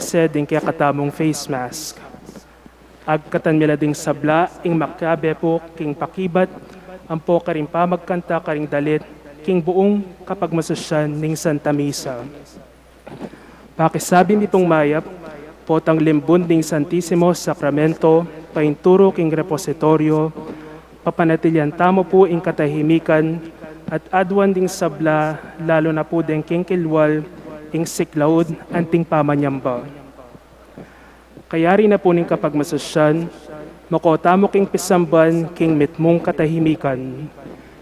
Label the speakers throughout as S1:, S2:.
S1: Seding kaya katamong face mask. Agkatan mila ding sabla, ing makabe po, king pakibat, ang po karing pamagkanta karing dalit, king buong kapag masasyan ning Santa Misa. Pakisabi mi pong mayap, potang limbun ding Santissimo Sacramento, painturo king repositorio, papanatilyan tamo po ing katahimikan, at adwan ding sabla, lalo na po ding king kilwal, ing siklaud, anting pamanyamba. Kaya rin na po ning kapag masasyan, makotamo king pisamban, king mitmong katahimikan.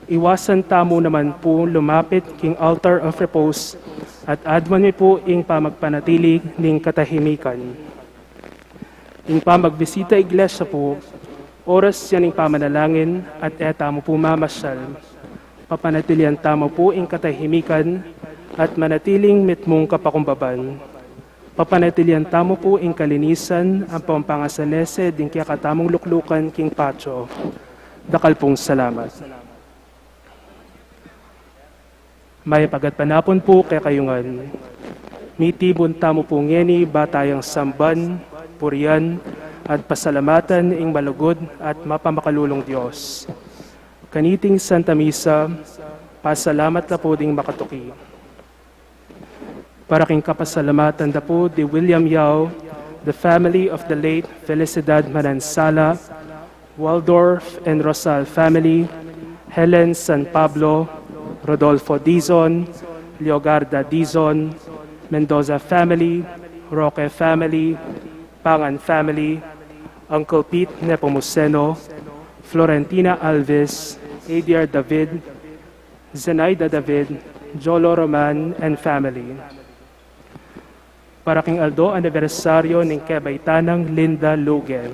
S1: Iwasan tamo naman po lumapit king altar of repose, at adwan mi po ing pamagpanatilig ning katahimikan. Ing pamagbisita iglesia po, oras yan ing pamanalangin, at etamo po mamasyal. Papanatilian tamo po ing katahimikan, at manatiling mitmong kapakumbaban. Papanatilian tamo po ing kalinisan ang pampangasalese din kaya katamong luklukan king patio. Dakal pong salamat. May pagatpanapon po kay kayungan. Mitibon tamo po ngeni batayang samban, purian, at pasalamatan ing malugod at mapamakalulong Diyos. Kaniting Santa Misa, pasalamat na po ding makatuki. Para king kapasalamatan na po di William Yao, the family of the late Felicidad Manansala, Waldorf and Rosal family, Helen San Pablo, Rodolfo Dizon, Leogarda Dizon, Mendoza family, Roque family, Pangan family, Uncle Pete Nepomuceno, Florentina Alves, Adiar David, Zenaida David, Jolo Roman, and family. Para king Aldo anibersaryo ning Kebaytanang Linda Lugen.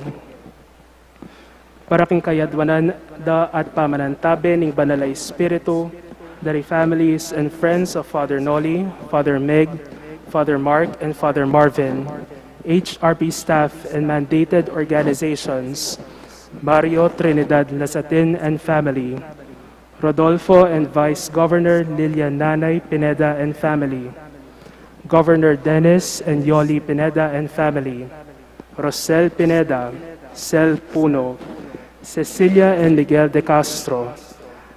S1: Para king kayadwanan da at pamanantabe ning Banal Espiritu, dari families and friends of Father Noli, Father Meg, Father Mark, and Father Marvin, HRP staff and mandated organizations, Mario Trinidad Lasatin and family, Rodolfo and Vice Governor Lilian Nanay Pineda and family, Governor Dennis and Yoli Pineda and family, Rosel Pineda, Sel Puno, Cecilia and Miguel de Castro,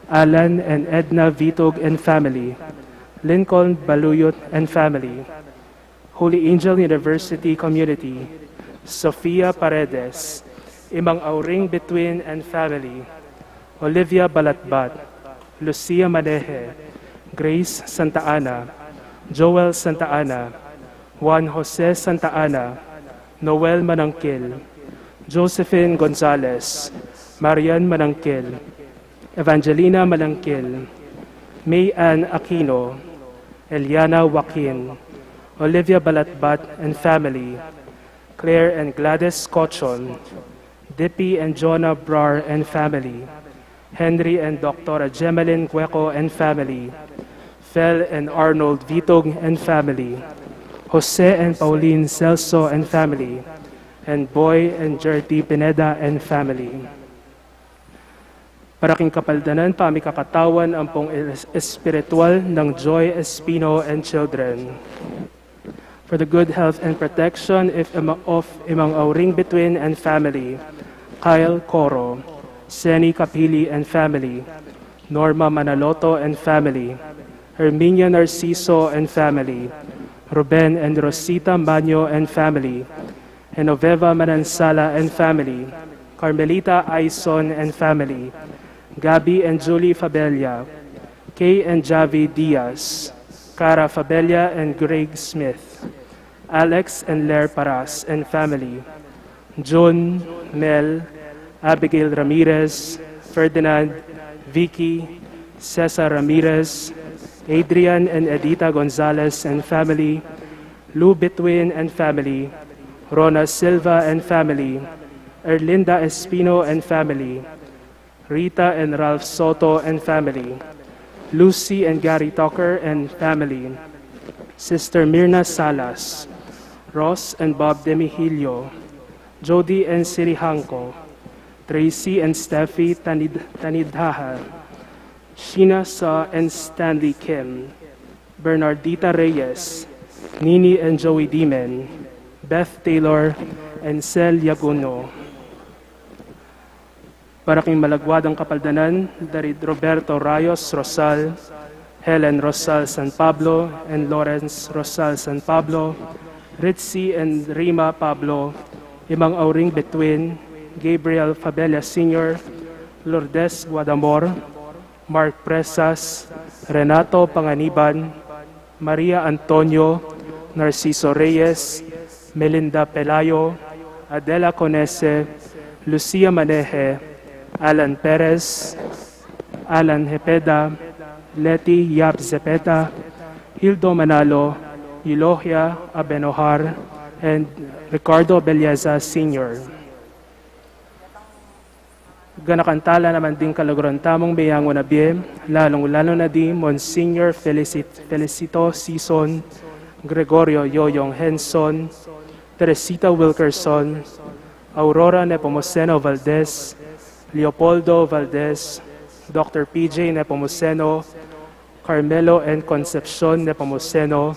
S1: Alan and Edna Vitog and family, Lincoln Baluyot and family, Holy Angel University Community, Sofia Paredes, Imang Auring Between and family, Olivia Balatbat, Lucia Maneje, Grace Santa Ana, Joel Santa Ana, Juan Jose Santa Ana, Noel Manangkil, Josephine Gonzalez, Marian Manangkil, Evangelina Manangkil, May Ann Aquino, Eliana Joaquin, Olivia Balatbat and family, Claire and Gladys Cochon, Dippy and Jonah Brar and family, Henry and Dr. Gemelin Cueco and family, Fel and Arnold Vitog and family, Jose and Pauline Celso and family, and Boy and Jerty Pineda and family. Para king kapaldanan, pamikakatawan ang pong espiritual ng Joy Espino and children. For the good health and protection of Imang Auring Between and family, Kyle Coro, Seni Kapili and family, Norma Manaloto and family, Herminia Narciso and family, Ruben and Rosita Manyo and family, Genoveva Manansala and family, Carmelita Aison and family, Gabi and Julie Fabella, Kay and Javi Diaz, Cara Fabella and Greg Smith, Alex and Lair Paras and family, June, Mel, Abigail Ramirez, Ferdinand, Vicky, Cesar Ramirez, Adrian and Edita Gonzalez and family, Lou Between and family, Rona Silva and family, Erlinda Espino and family, Rita and Ralph Soto and family, Lucy and Gary Tucker and family, Sister Mirna Salas, Ross and Bob Demihilio, Jody and Sirihanko, Tracy and Steffi Tanidhaha, Sheena Sa and Stanley Kim, Bernardita Reyes, Nini and Joey Dimen, Beth Taylor, and Cel Yaguno. Para king malagwad ang kapaldanan, dari Roberto Rayos Rosal, Helen Rosal San Pablo, and Lawrence Rosal San Pablo, Ritzy and Rima Pablo, imang auring between Gabriel Fabella Sr., Lourdes Guadamor, Mark Presas, Renato Panganiban, Maria Antonio, Narciso Reyes, Melinda Pelayo, Adela Conese, Lucia Maneje, Alan Perez, Alan Hepeda, Leti Yap Zepeta, Hildo Manalo, Elohia Abenohar, and Ricardo Belleza Sr. Ganakantala naman din kalaguran tamong bayango na biyem, lalong-lalo na di Monsignor Felicito Sison, Gregorio Yoyong Henson, Teresita Wilkerson, Aurora Nepomuceno Valdez, Leopoldo Valdez, Dr. PJ Nepomuceno, Carmelo and Concepcion Nepomuceno,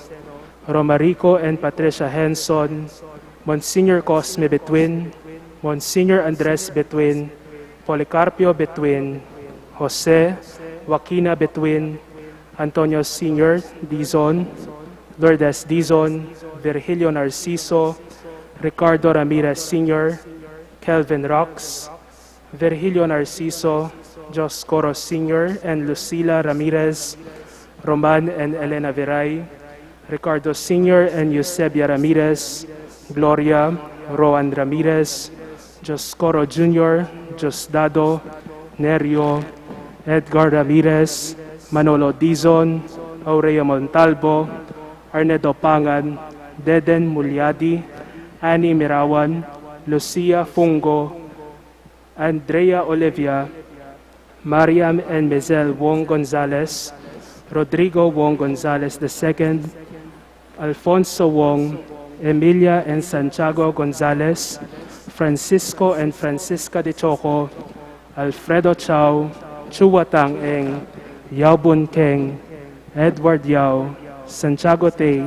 S1: Romarico and Patricia Henson, Monsignor Cosme Betwin, Monsignor Andres Betwin, Policarpio Betwin, Jose, Joaquina Betwin, Antonio Sr. Dizon, Lourdes Dizon, Virgilio Narciso, Ricardo Ramirez Sr., Kelvin Rox, Virgilio Narciso, Jos Coro Sr. and Lucila Ramirez, Roman and Elena Viray, Ricardo Sr. and Eusebia Ramirez, Gloria, Roan Ramirez, Jos Coro Jr., Josdado, Nerio, Edgar Ramirez, Manolo Dizon, Aurea Montalvo, Arnedo Pangan, Deden Mulyadi, Annie Mirawan, Lucia Fungo, Andrea Olivia, Mariam and Mezel Wong Gonzalez, Rodrigo Wong Gonzalez II, Alfonso Wong, Emilia and Santiago Gonzalez, Francisco and Francisca de Choco, Alfredo Chao, Chua Tang Eng, Yao Bun Keng, Edward Yao, Santiago Tay,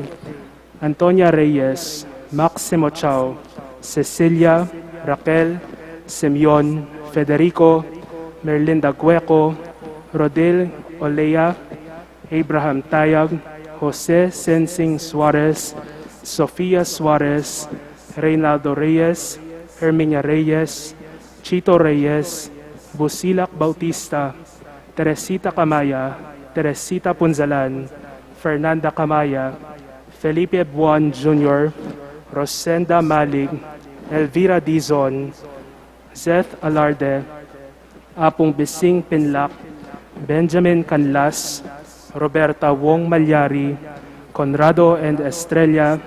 S1: Antonia Reyes, Maximo Chao, Cecilia, Raquel, Simeon, Federico, Merlinda Gueco, Rodel Olea, Abraham Tayag, Jose Sensing Suarez, Sofia Suarez, Reynaldo Reyes, Herminia Reyes, Chito Reyes, Busilak Bautista, Teresita Camaya, Teresita Punzalan, Fernanda Camaya, Felipe Buan Jr., Rosenda Malig, Elvira Dizon, Zeth Alarde, Apong Bising Pinlak, Benjamin Canlas, Roberta Wong Malyari, Conrado and Estrella,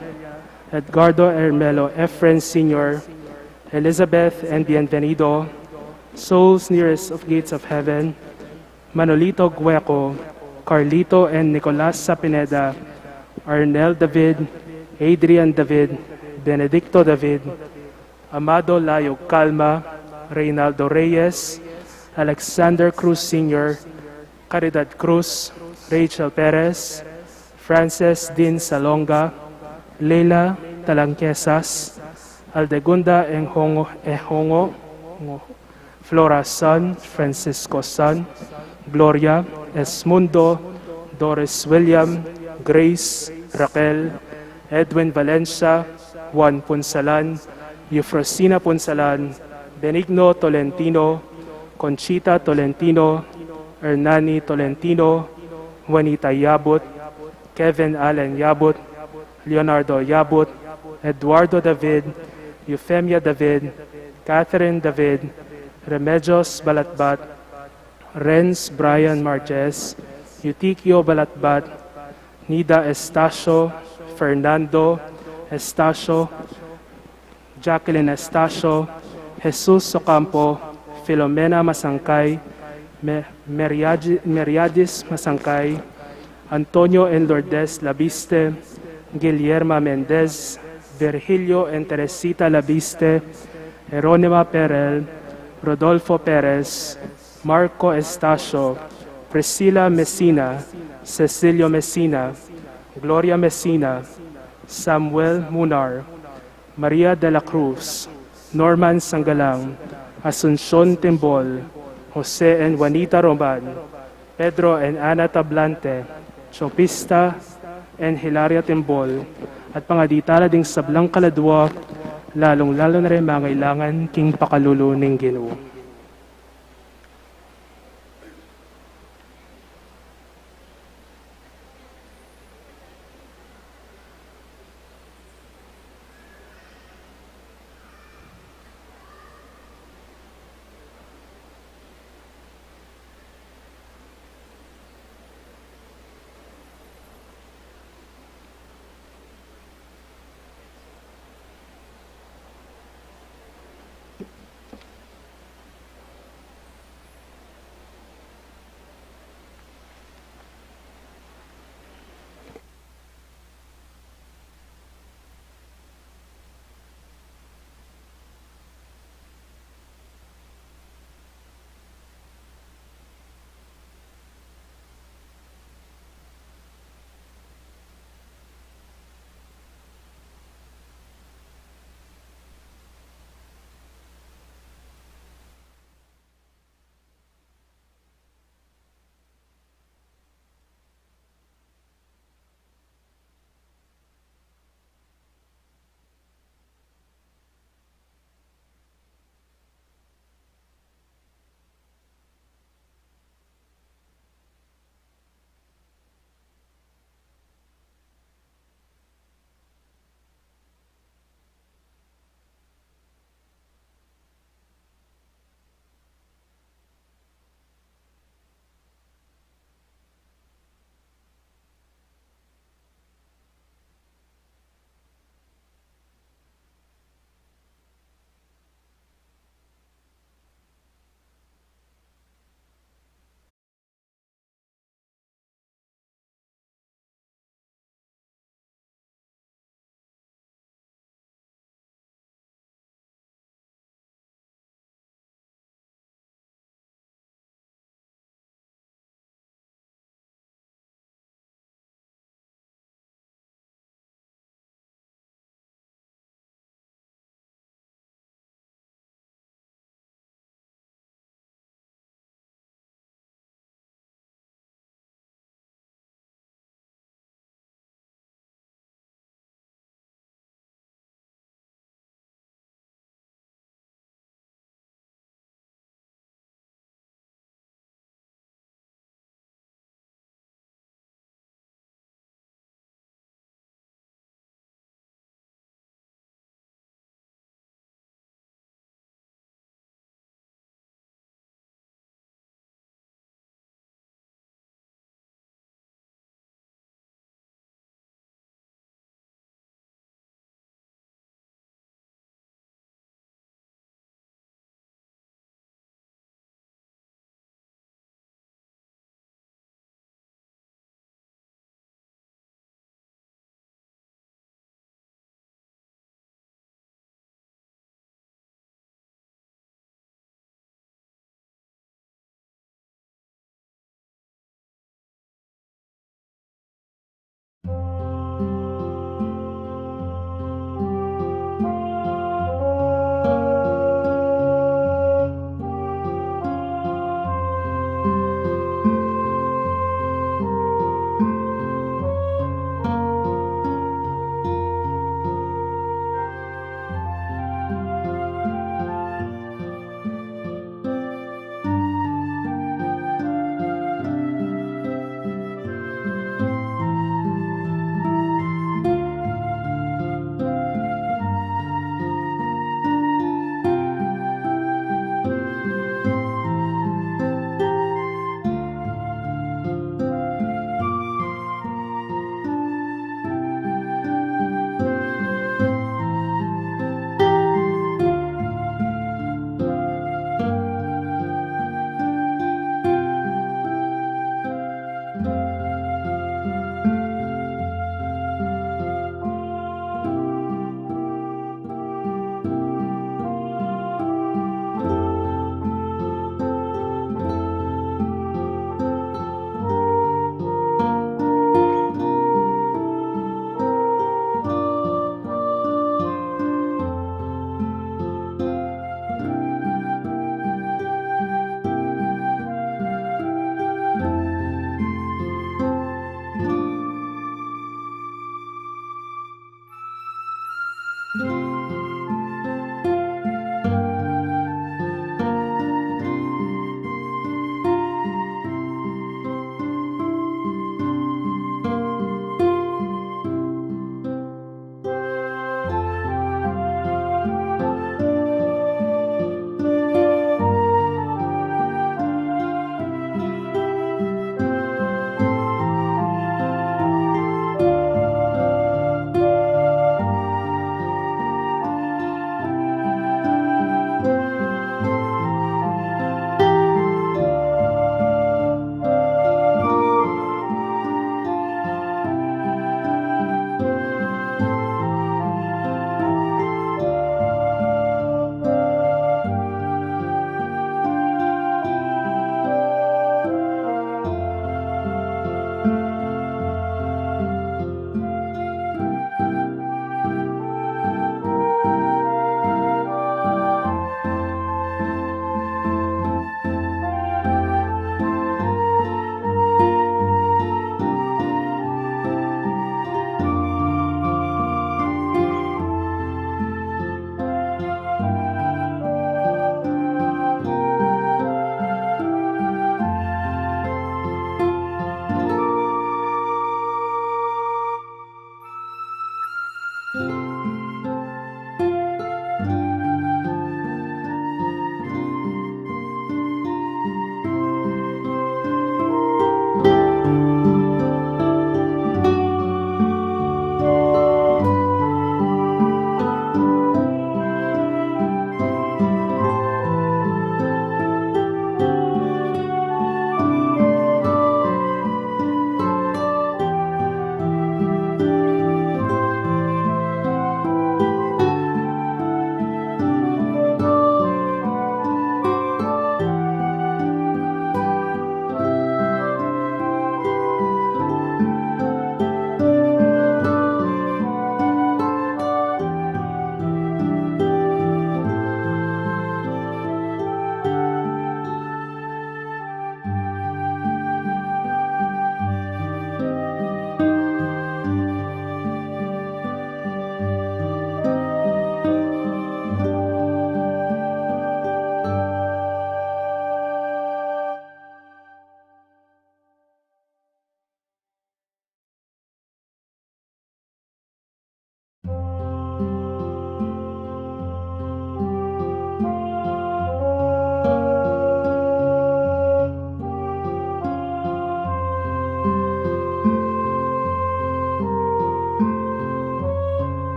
S1: Edgardo Hermelo Efren Sr., Elizabeth and Bienvenido, Souls Nearest of Gates of Heaven, Manolito Gueco, Carlito and Nicolas Sapineda, Arnel David, Adrian David, Benedicto David, Amado Layo Calma, Reynaldo Reyes, Alexander Cruz Sr., Caridad Cruz, Rachel Perez, Frances Din Salonga, Leila Talangkesas, Aldegunda Ehongo, Flora Son, Francisco Son, Gloria, Esmundo, Doris William, Grace, Raquel, Edwin Valencia, Juan Punsalan, Eufrosina Punsalan, Benigno Tolentino, Conchita Tolentino, Hernani Tolentino, Juanita Yabut, Kevin Allen Yabut, Leonardo Yabut, Eduardo David, Euphemia David, Catherine David, Remedios Balatbat, Renz Brian Marquez, Eutikio Balatbat, Nida Estacio, Fernando Estacio, Jacqueline Estacio, Jesus Ocampo, Filomena Masangkay, Meriadis Masangkay, Antonio and Lourdes Labiste, Guillerma Mendez, Virgilio and Teresita Labiste, Jeronima Perel, Rodolfo Perez, Marco Estacio, Priscilla Messina, Cecilio Messina, Gloria Messina, Samuel Munar, Maria de la Cruz, Norman Sangalang, Asuncion Timbol, Jose and Juanita Roman, Pedro and Ana Tablante, Chopista and Hilaria Timbol, at pangaditala ding sablang kaladwa, lalong-lalo na rin mangailangan king pakalulo ng Ginoo.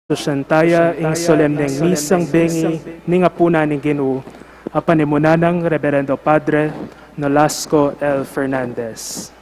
S1: Susyantaya ing solemneng misang bengi ning apuna ning Ginoo apanimunanang Reverendo Padre Nolasco L. Fernandez.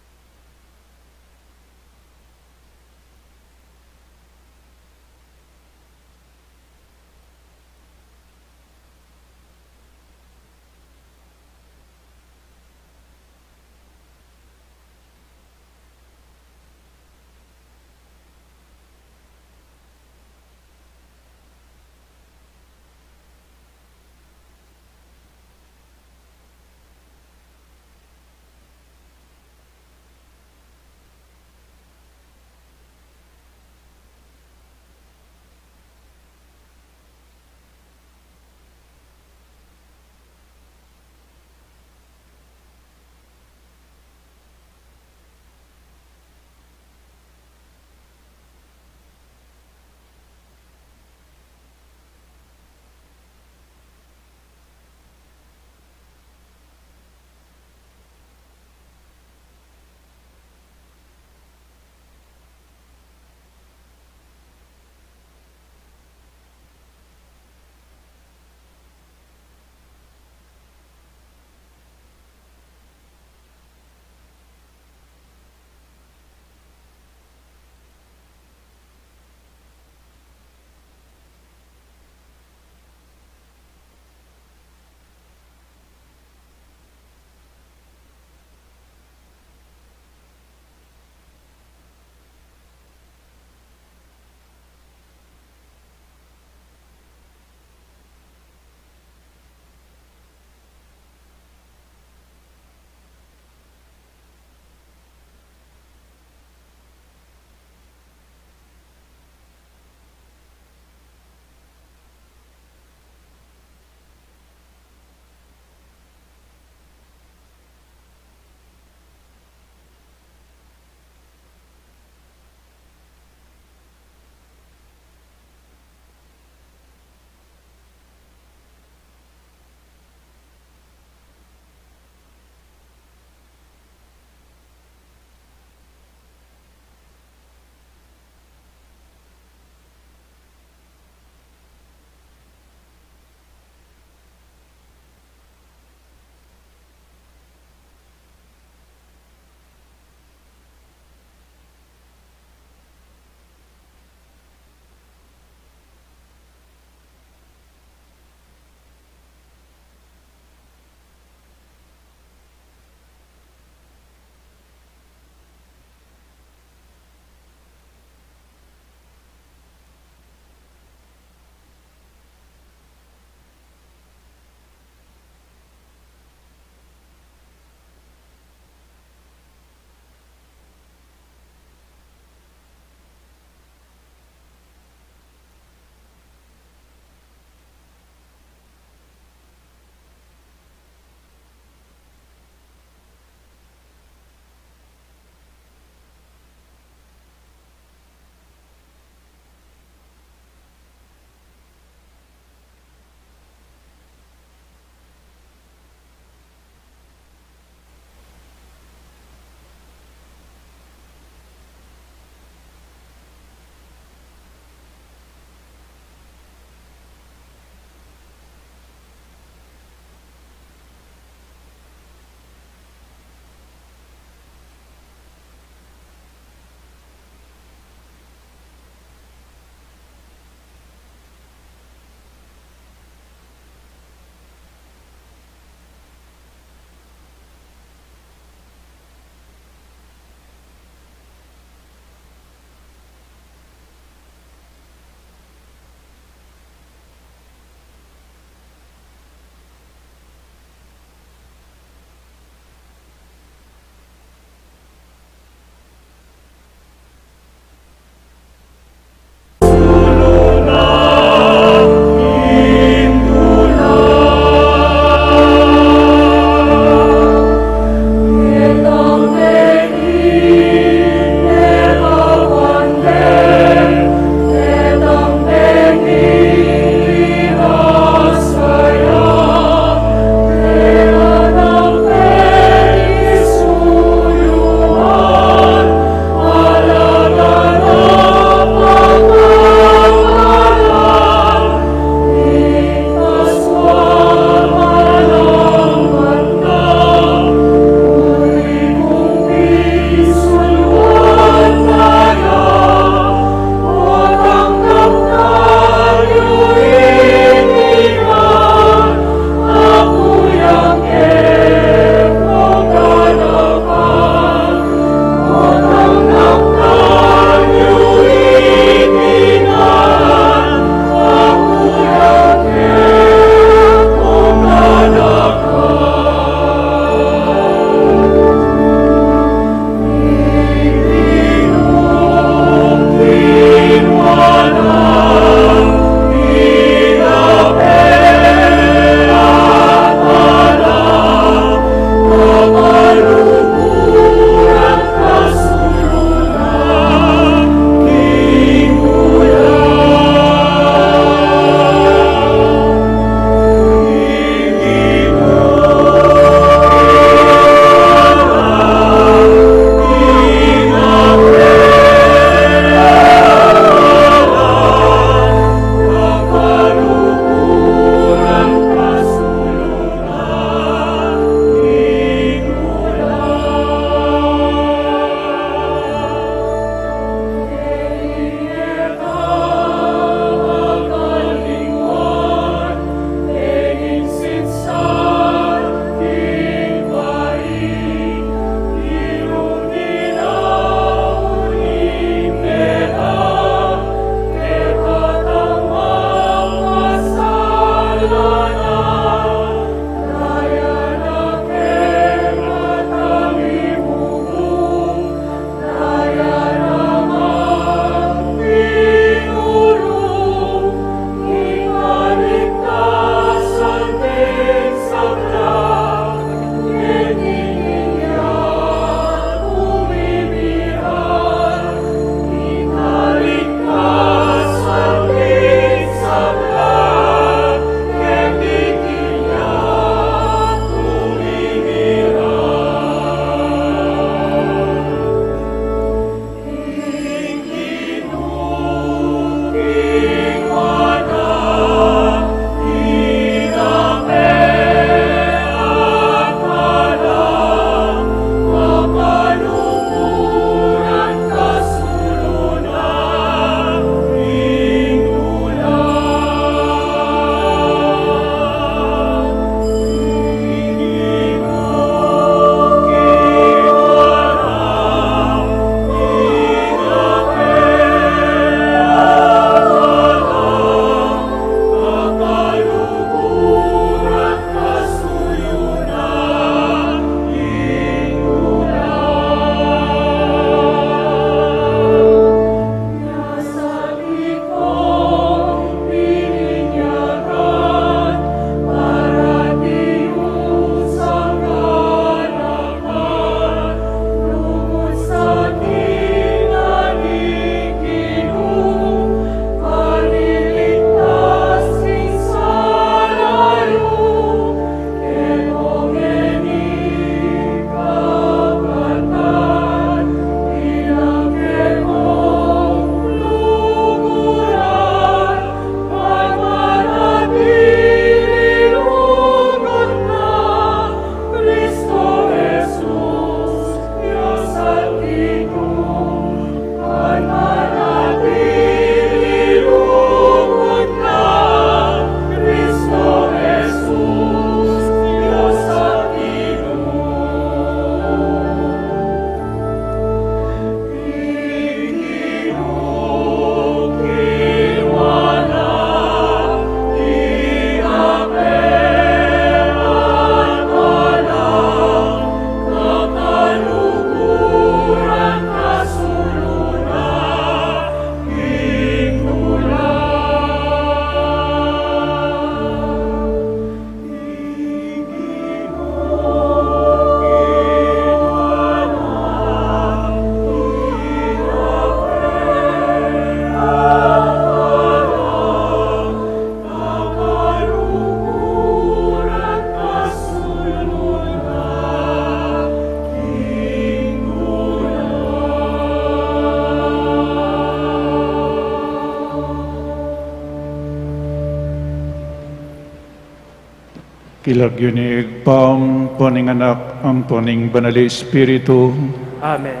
S2: Kilagyonig pam poning anak ang poning banal Espiritu.
S1: Amen.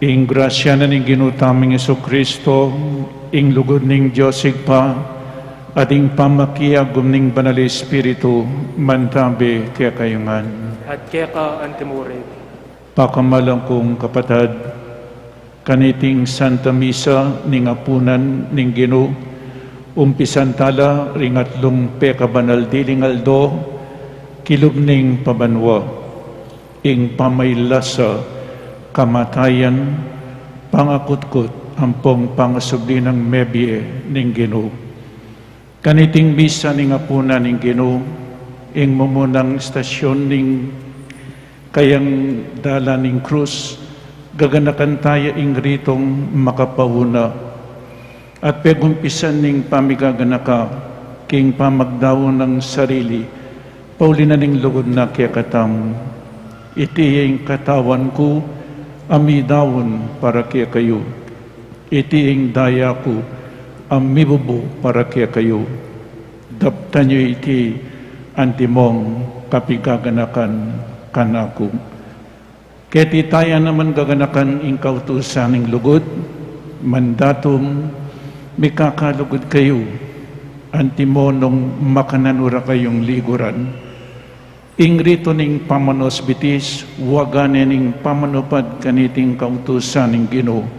S2: Ing grasya na ning ginutaming Iso Kristo, ing lugod ning Diyos igpa, at ing pamakiagum ning banal Espiritu, mantabi kaya kayungan.
S1: At kaya ka antimurid.
S2: Pakamalang kong kapatad, kaniting Santa Misa ning apunan ning Ginoo, umpisan tala ring atlong pekabanal diling aldo, kilubning pabanwa, ing pamaylasa, kamatayan, pangakutkot, ampong pangasubli ng mebie ning Ginoo. Kaniting misa ning apunan ning Ginoo, ing mumunang istasyon ning kayang dala ning krus, gaganakan tayo ing ritong makapahuna, at pegumpisan ning pamigaganaka, king pamagdawon ng sarili, paulina ning lugod na kaya katam, iti ing katawan ko, amidawon para kaya kayo, iti ing daya ko, amibubo para kaya kayo, daptan nyo iti antimong kapigaganakan kanako. Kaya titaya naman gaganakan ing kautusan ing lugod, mandatum, mikakalugod kayo, antimonong makananura kayong liguran. Ing rito ning pamanos bitis, waganen ning pamanupad kaniting kautusan ning Ginoo.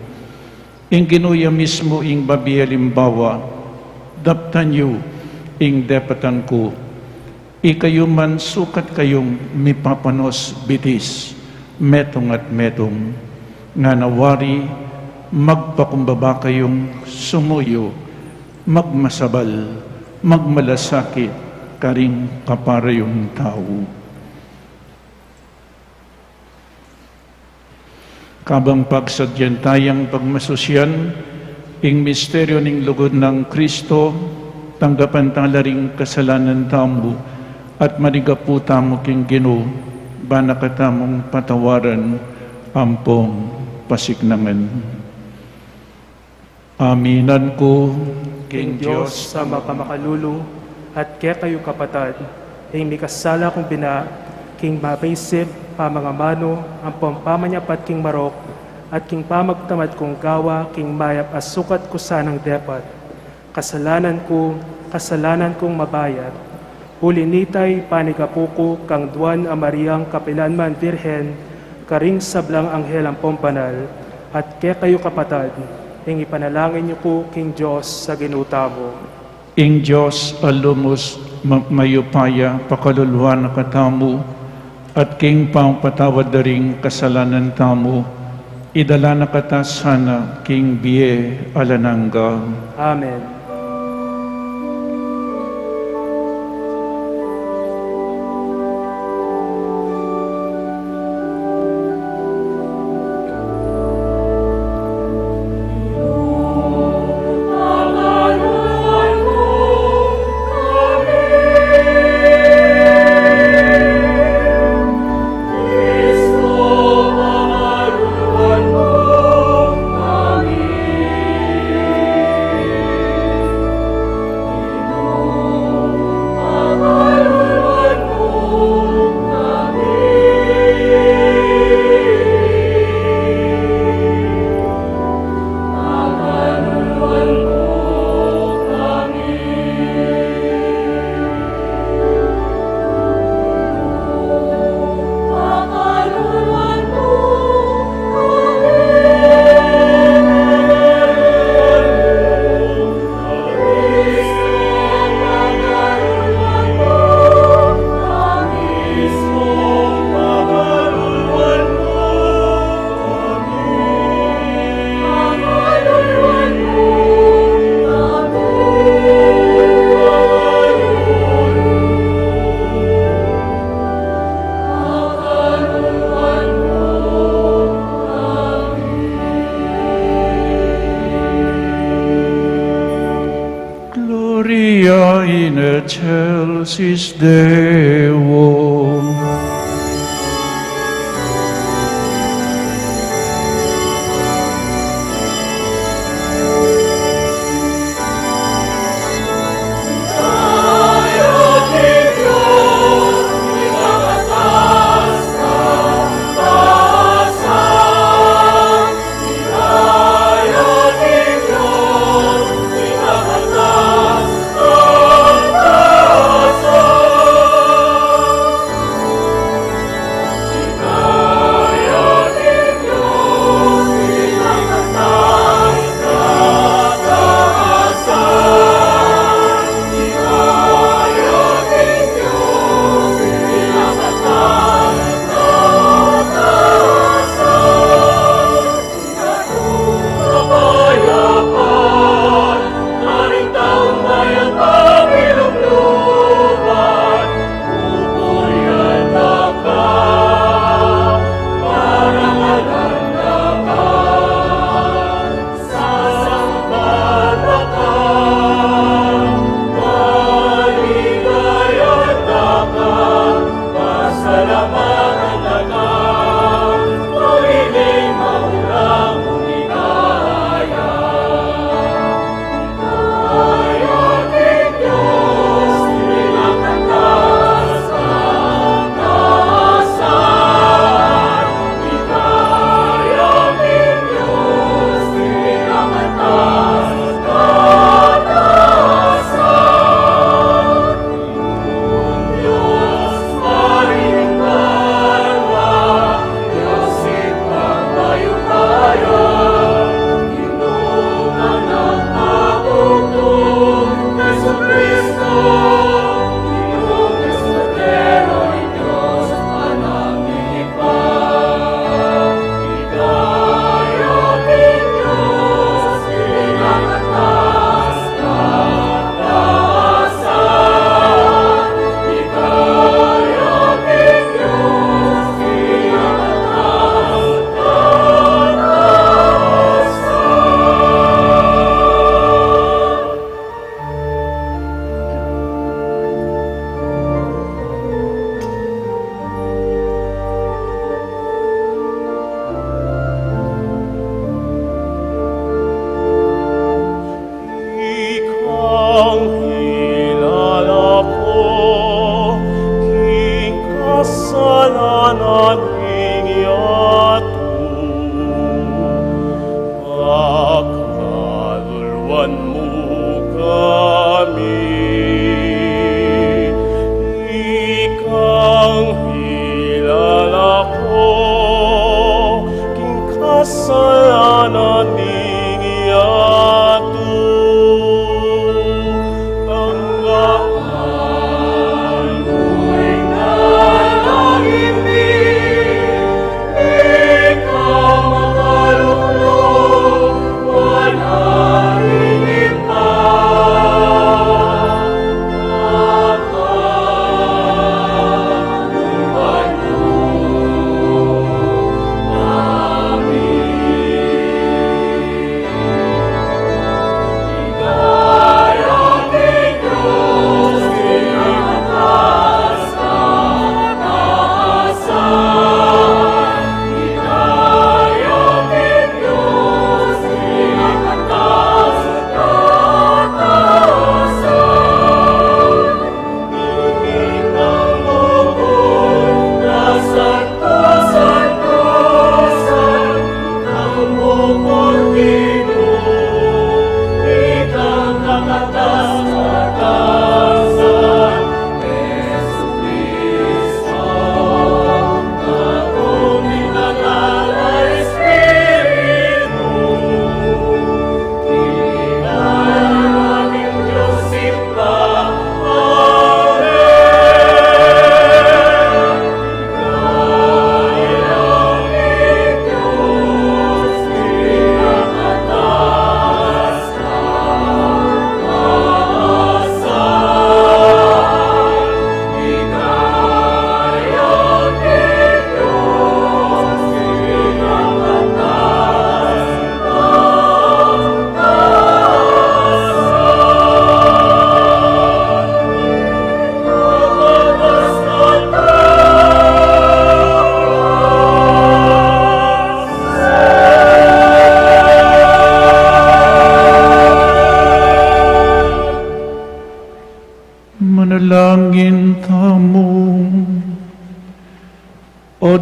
S2: Ing Ginuya mismo ing babiyalimbawa, daptan yu ing depatan ko, ikayo man sukat kayong mipapanos bitis, metong at metong, nga nawari, magpakumbaba kayong sumuyo, magmasabal, magmalasakit, karing kaparayong tao. Kabang pagsadyan tayang pagmasusyan, ing misteryo ning lugod ng Kristo, tanggapan talaring kasalanan tamo, at manigapu tamo king Ginoo, banakatamong patawaran, ampong pasiknangan. Aminan ko,
S1: King Diyos sa mapamakalulu, at kaya kayo kapatad, ing mikasala kong bina, king mapaisip, pamangamano, ang pampamanyapat king marok, at king pamagtamad kong gawa, king mayap asukat ko sanang depat. Kasalanan kong mabayat. Ulinitay panigapuko, kang duwan a Mariang Kapilanman Virhen, karing sablang anghel ang pompanal, at kaya kayo kapatad, ing ipanalangin niyo po king Diyos sa ginutamo.
S2: ing Diyos alumos mayupaya pakaluluan na katamu, at king pangpatawad daring kasalanan tamu, idala na kata sana king biye alanangga.
S1: Amen.
S2: in excelsis Deo.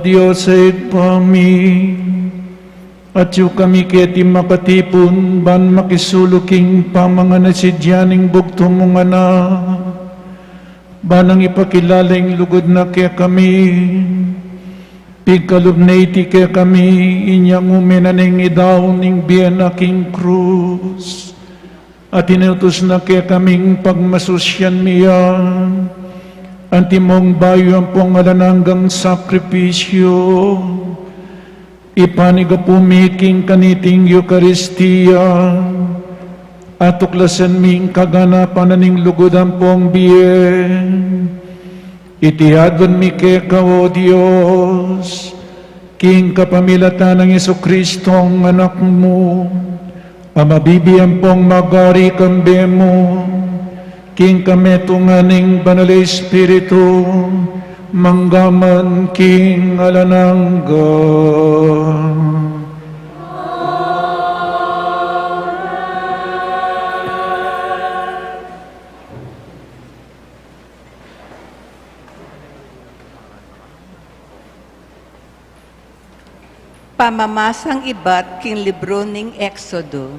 S2: Diyos ay pami, at yu kami keti makatipon, ban makisuluking pamanga na si Diyaning bugto mong anak, banang ipakilaling lugod na kaya kami, pigkalubnayti kaya kami, inyang uminaning idaw ning biyan aking krus, at inutos na kaya kaming pagmasusyan miyan, antimong bayo ang pangalananggang sakripisyo, ipaniga pumiking kaniting Eucharistia, at tuklasan ming kaganapan ning lugod ang pong biyen. Itiadon mi keka o Diyos, king kapamilatan ng Jesucristong anak mo, ang mabibiyang pong magari kambe mo, king kametunganing banal Espiritu, manggaman king alanangga.
S3: Pamamasang iba't king libro ning Exodo.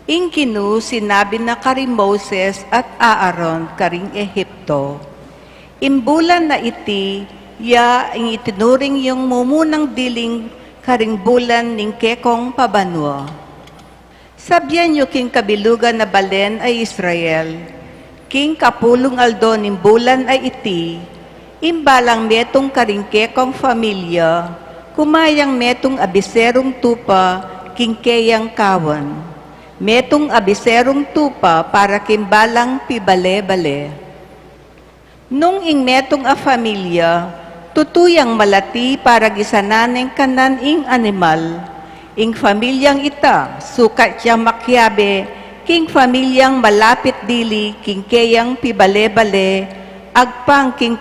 S3: Ing kinu sinabi na kari Moses at Aaron karing Ehipto. Imbulan na iti, ya ing itinuring yung mumunang diling karing bulan ning kekong pabanwa. Sabyan yu king kabilugan na balen ay Israel, king kapulong aldo ning bulan ay iti, imbalang metong karing kekong familia, kumayang metong abiserong tupa, king keyang kawan. Metong abiserong tupa para kimbalang pibale-bale. Nung ing metong a familia, tutuyang malati para gisananeng kanan ing animal. Ing familyang ita, sukat siya makyabe, king familyang malapit dili, king keyang pibale-bale, agpang king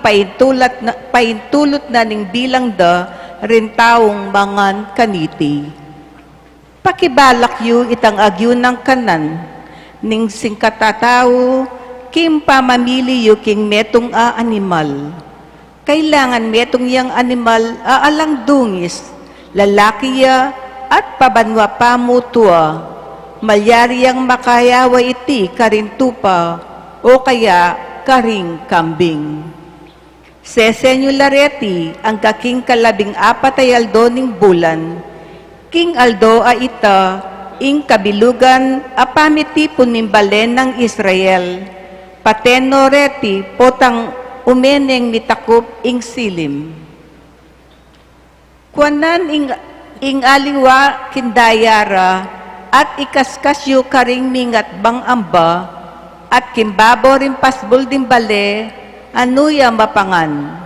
S3: paintulot na ning bilang da, rintaong mangan kaniti. Pakibalak yu itang agyo ng kanan, ning singkatatao, kim pamamili yu king metong a animal. Kailangan metong yang animal aalang dungis, lalaki ya at pabanwa pa mutua, malyari yang makayawa iti karin tupa o kaya karing kambing. Sesenyo lareti ang kaking kalabing apat ay aldo ning bulan, king aldo a ita, ing kabilugan apamitipon ning balen ng Israel, pateno reti potang umeneng mitakup ing silim. Kuanan ing aliwa kindayara at ikaskasyo karing mingat bang amba at kimbabo rin pasbol din bale anuya mapangan.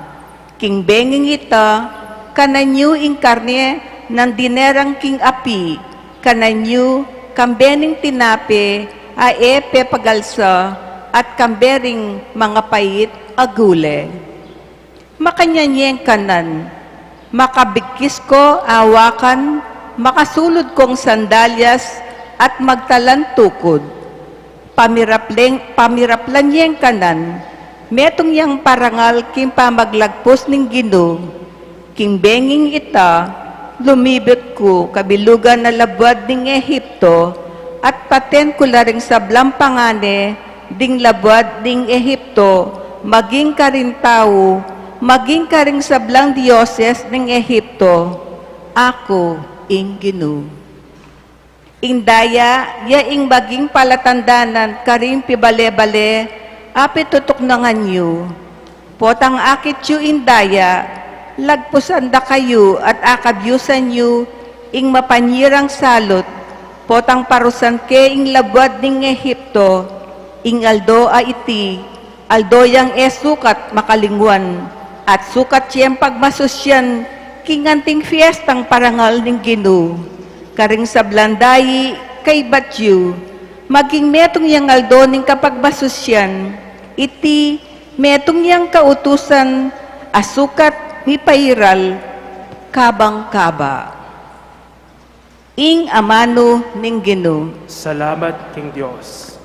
S3: King benging ita kananyo ing karne ng dinerang king api, kananyo, kambening tinape, aepe pagalsa, at kambering mga pait agule. Makanyanyeng kanan, makabigkis ko awakan, makasulod kong sandalyas, at magtalan tukod. Pamiraplan yang kanan, metong yang parangal king pamaglagpos ning Gino, king benging ita, lumibot ko kabilugan na labwad ding Ehipto at paten ko laring sablang pangane ding labwad ding Ehipto maging karin tao, maging karing sablang dioses ding Ehipto, ako ing Gino. Indaya, ya ing maging palatandanan karing pibale-bale, apit tutok na nga nyo. Potang akit yu indaya, lagpusan da kayo at akabyusan nyo ing mapanyirang salot, potang parusan ke ing labwad ning Ehipto, ing aldo a iti, aldo yang sukat makalingwan, at sukat siyang pagmasusyan, king anting fiestang parangal ning Gino, karing sablandayi kay batyu, maging metong yang aldo ning kapagmasusyan, iti metong yang kautusan, asukat ni pairal kabang-kaba. Ing amano ning Gino.
S1: Salamat king Diyos.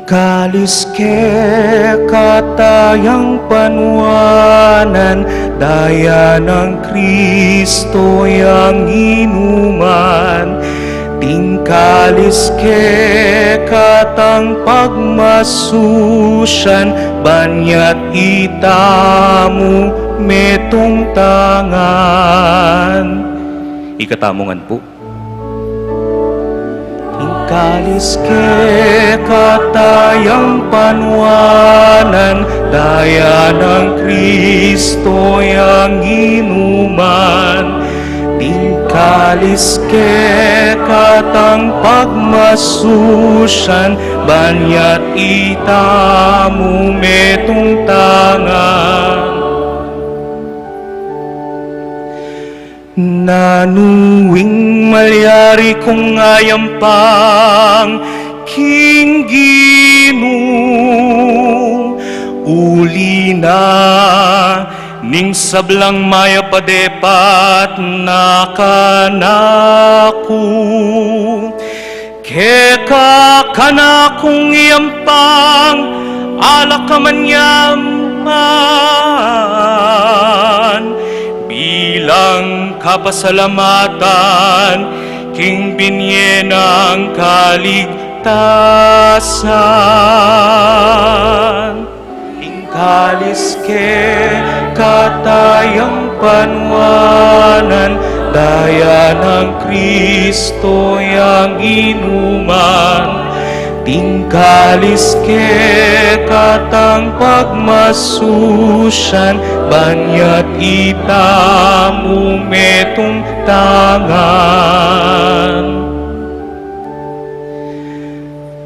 S4: Kalis ke katayang panwanan, daya ng Kristo yang inuman. Tingkalis ke katang pagmasusyan, banyat itamu metong tangan. Ikatamungan po. Kalis ke katayang panwanan, daya ng Kristo yang inuman. Tingkalis ke katang pagmasusyan, banyat itamu metong tangan. Nanuwing malyari kong ayampang kingginu, uli na ning sablang maya padepat na kanaku. Keka kanakong iampang alakaman yaman, bilang kapasalamatan king binyen ng kaligtasan. Tingkalis ke katayang panwanan, daya ng Kristo yang inuman. Tingkalis ke katang pagmasusyan, banyat itamu metong tangan.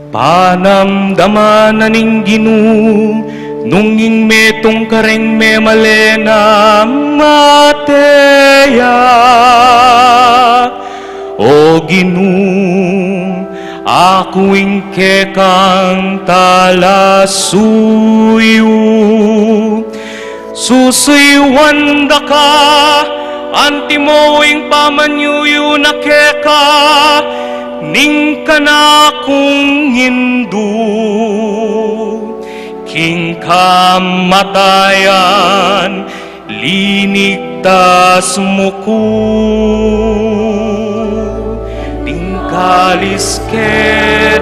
S4: Panamdaman na ning Ginoo, nunging metong kareng memalena mateya. O Ginoo, aku ingke kang talasuyu, susuywan da ka, antimo ing pamanyuyu na keka, ning kanakong hindu. King kamatayan, linigtas mo ko. Tingkalis ke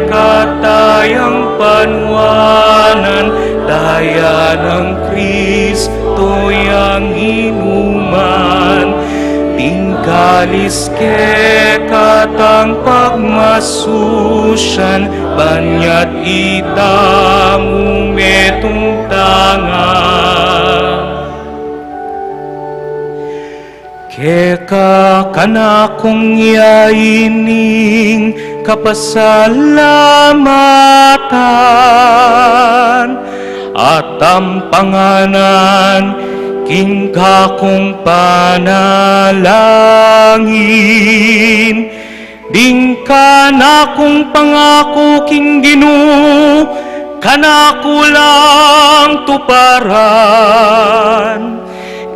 S4: katayang panwanan, daya ng Kristo yang inuman. Tingkalis ke katang pagmasusyan, banyat itamu metong tangan. Keka kanakong yaining kapasalamatan, at ang panganan king kakong panalangin. Ding kanakong pangako king Ginoo, kanako lang tuparan.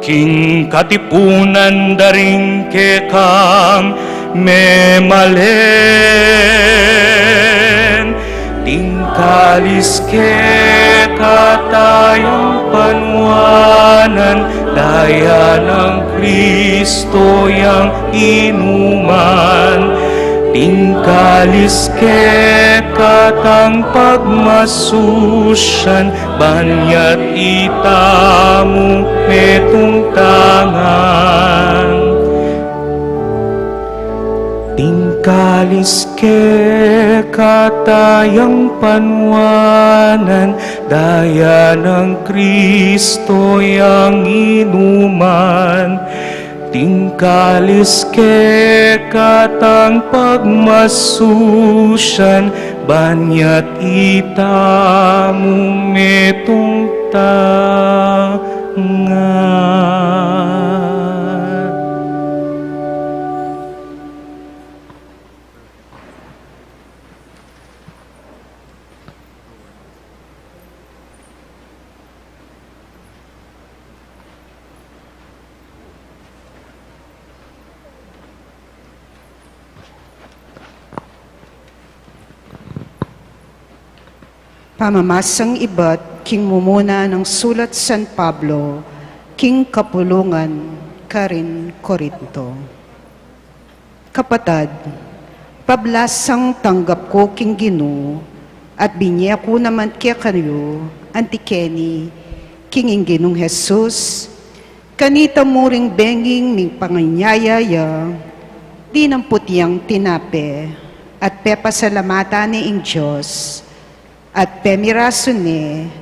S4: King katipunan daring kekang memalen. Tingkalis ke katayang panwanan, daya ng Kristo yang inuman. Tingkalis ke katang pagmasusyan, banyat itamu metong tangan. Tingkalis ke katayang panwanan, daya ng Kristo yang inuman. Tingkalis ke katang pagmasusyan, banyat itamu metong tangan.
S5: Pamamasang iba't king mumuna ng sulat San Pablo, king kapulungan, Karin Corinto. Kapatad, pablasang tanggap ko king Ginoo, at binya ko naman kaya kayo, antikeni, king Ginong Jesus, kanita muring benging ning panganyayaya, di ng putyang tinape, at pepasalamatan ni ing Diyos, at pemiraso ni,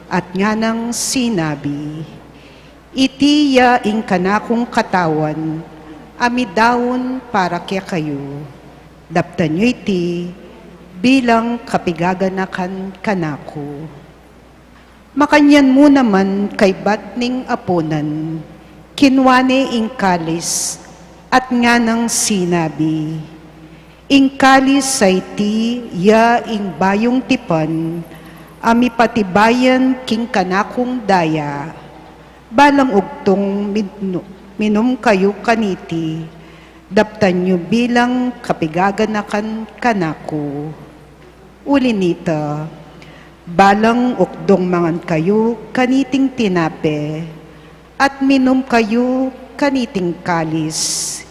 S5: at nga nang sinabi, itiya ing kanakong katawan, amidawon para kaya kayo, daptan nyo iti, bilang kapigaganakan kanako. Makanyan mo naman kay batning apunan, kinwane ing kalis, at nga nang sinabi, ing kalis ay ti, ya ing bayong tipan, ami patibayan king kanakong daya, balang ugtong minom kayo kaniti, daptan nyo bilang kapigaganakan kanako. Ulinita, balang ukdong mangan kayo kaniting tinape, at minom kayo kaniting kalis,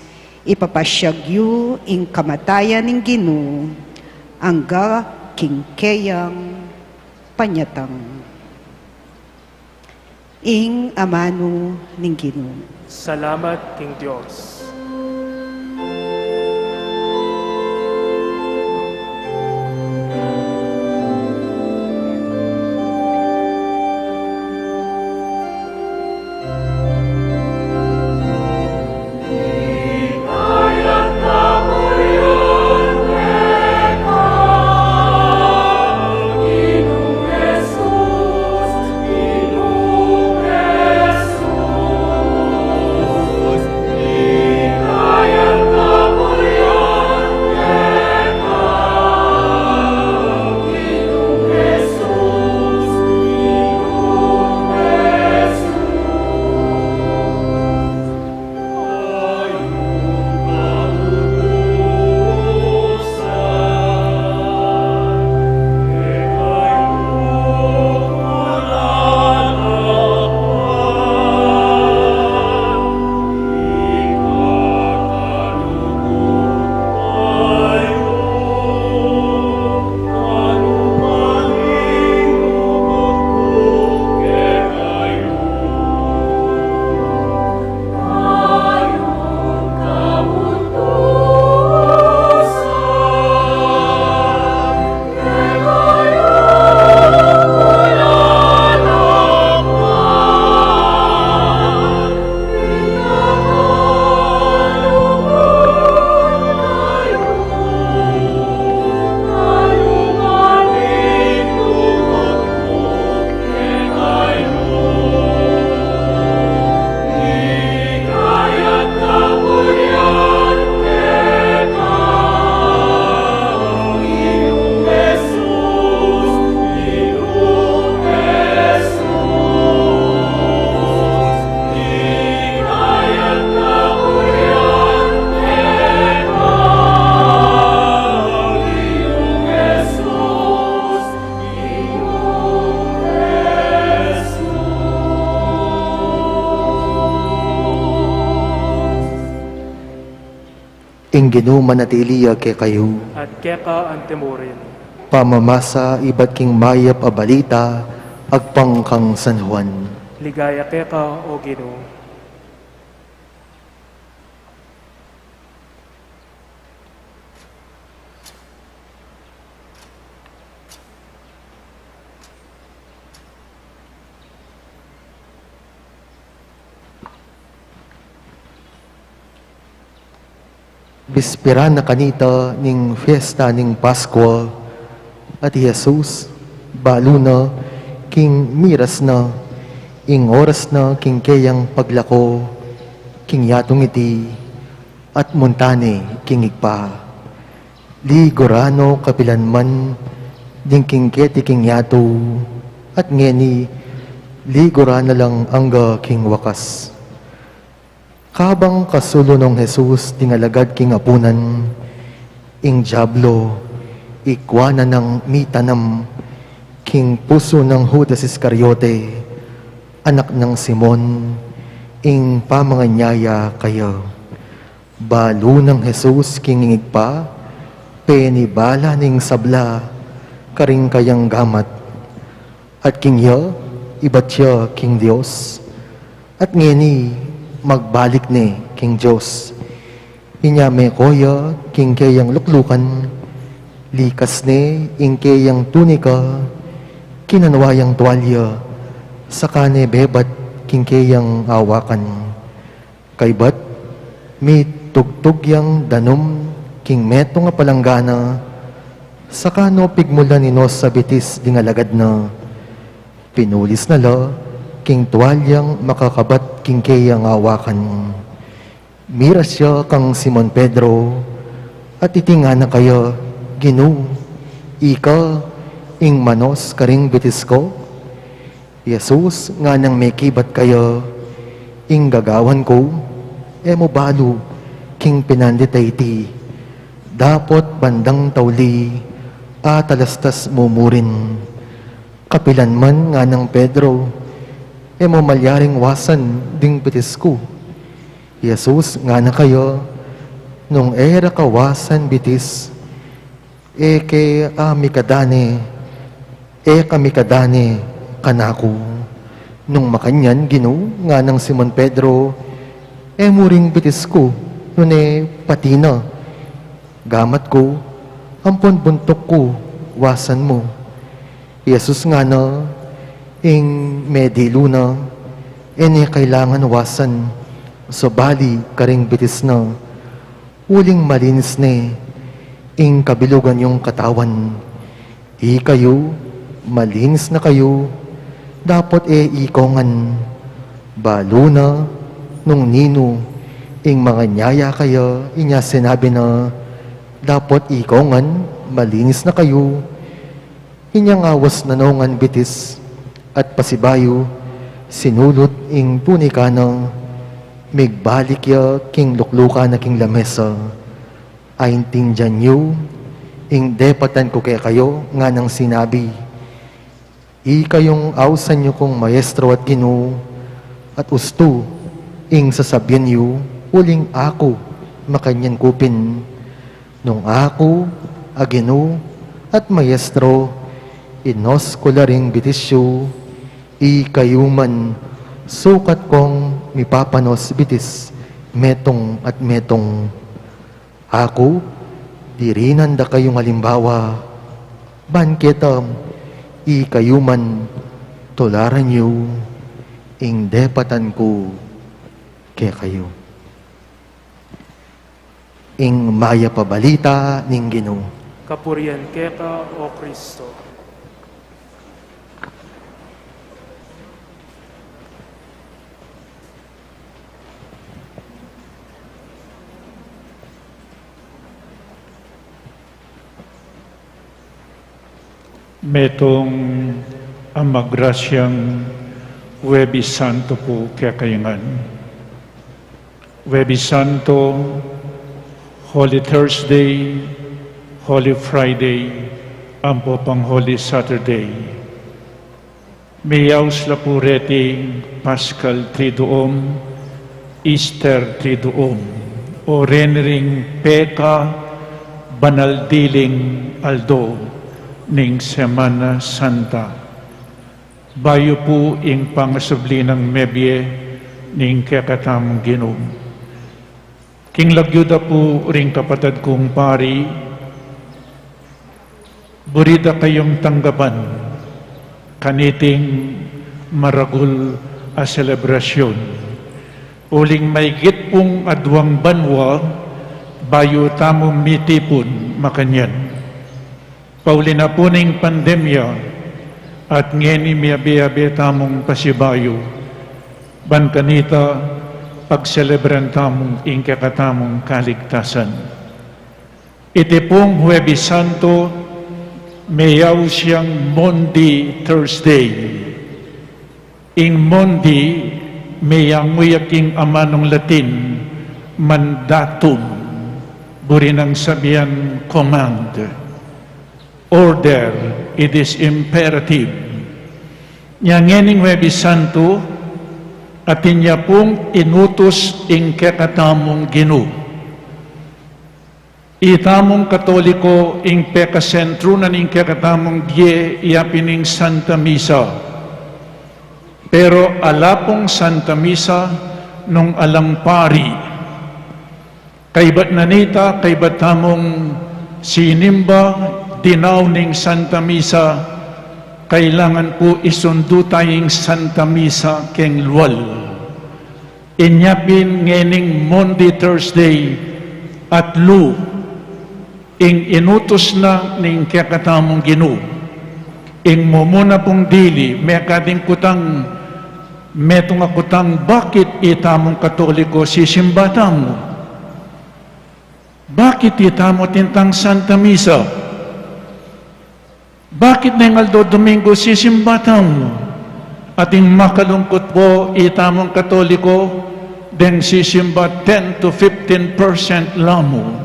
S5: ipapasyagyo ing kamatayan ng Ginoo, angga kingkeyang panyatang. Ing amano ng Ginoo.
S1: Salamat, King Diyos.
S6: Ing Ginoo manatiliya kay kayo,
S1: At keka ang temurin.
S6: pamamasa iba't king mayap a balita, agpang kang San Juan.
S1: Ligaya keka, O Ginoo.
S6: Bispera na kanita ning fiesta ning Pasko, at Jesus, balo na, king miras na, ing oras na king kayang paglako, king yatong iti, at montane king igpa. Ligorano kapilanman, ding king keti king yato, at ngeni, ligorana lang angga king wakas. Kabang kasulo ng Jesus tingalagad king apunan, ing Diablo, ikwana ng mitanam, king puso ng Judas Iscariote, anak ng Simon, ing pamanganyaya kayo. Balo ng Jesus king ingigpa, penibala ning sabla, karing kayang gamat. At king yo, ibat yo king Dios, at ngeni magbalik ni king Diyos. Inyame koya king kayang luklukan, likas ni ing kayang tunika, kinanwayang tuwalya, sakane bebat king kayang awakan. Kaybat, may tugtugyang danom king meto nga palanggana, sakano pigmula ni nos sa bitis di nga lagad na. Pinulis na la, king tuwalyang makakabat king kayang awakan. Mira siya kang Simon Pedro, at itinga na kayo, Ginu, ika, ing manos karing bitis ko. Jesus, nga nang may kibat kayo, ing gagawan ko, mo balo, king pinanditayti, dapot bandang tawli, at alastas mumurin. Kapilan man nga ng Pedro, mo malyaring wasan ding bitis ko. Jesus, nga na kayo, nung era kawasan bitis, kami kadane kanako. Nung makanyan, Ginu, nga ng Simon Pedro, muring bitis ko, nun patina. Gamat ko, ampon buntok ko, wasan mo. Jesus nga na, ing medilo na, kailangan wasan, so bali karing bitis na, uling malinis ne, ing kabilugan yung katawan. Kayo, malinis na kayo, dapat ikongan. Balo na, nung nino, ing mga nyaya kayo, inya sinabi na, dapat ikongan, malinis na kayo, inyang awas na nongan bitis, at pasibayo, sinulot ing tunika na, migbalik ya king lukluka na king lamesa, aintindyan nyo, ing depatan ko kaya kayo, nga nang sinabi, kayong awsan nyo kong maestro at Ginu, at usto, ing sasabyan nyo, uling ako, makanyan kupin, nung ako, Ginu, at maestro, inos ko laring bitisyo, kayo man, sukat kong mipapanos bitis, metong at metong. Ako, dirinan da kayong halimbawa, banketam, kayo man, tularan nyo, ing depatan ko, kaya kayo. Ing maya pabalita ning Ginu.
S1: Kapurian keta, O Kristo.
S2: Metong ang magrasyang Huwebes Santo po kakayangan. Huwebes Santo, Holy Thursday, Holy Friday, ang po pang Holy Saturday. Mayaws la po reti Paschal Triduum, Easter Triduum, o renering peka banaldiling aldo, ning Semana Santa. Bayo po ing pangasubli ng mebye ning kakatam Ginu. King lagyuda po ring kapatid kong pari, burida kayong tanggapan kaniting maragul a selebrasyon. Uling maygit pong adwang banwa, bayo tamong mitipon makanyan. Pauli na po ning pandemya at ngeni miyabi-yabi tamong pasibayo, ban kanita pagselebran tamong ingkakatamong kaligtasan. Iti pong Huwebes Santo, mayaw siyang Maundy Thursday. Ing Maundy, mayang muyaking amanong Latin, mandatum, buri ng sabihan command, order, it is imperative. Nya ngening Huwebes Santo, atin niya pong inutos ing kakatamong Ginoo. Itamong Katoliko ing pekasentro na ning kakatamong die iapining Santa Misa. Pero alapong Santa Misa nung alang pari. Kaybat nanita, kaybat tamong sinimba, dinaw ning Santa Misa, kailangan po isundo tayong Santa Misa keng luwal. Inyapin ngening Monday, Thursday, at lu, ing inutos na ning kakatamong Ginoo. Ing mumuna pong dili, may kading kutang, metong akutang, bakit itamong Katoliko sisimbatan mo? Bakit itamo tintang Santa Misa? Bakit nengaldo Domingo sisimbatan mo? Ating makalungkot po itamong Katoliko, den sisimba 10 to 15% lamo.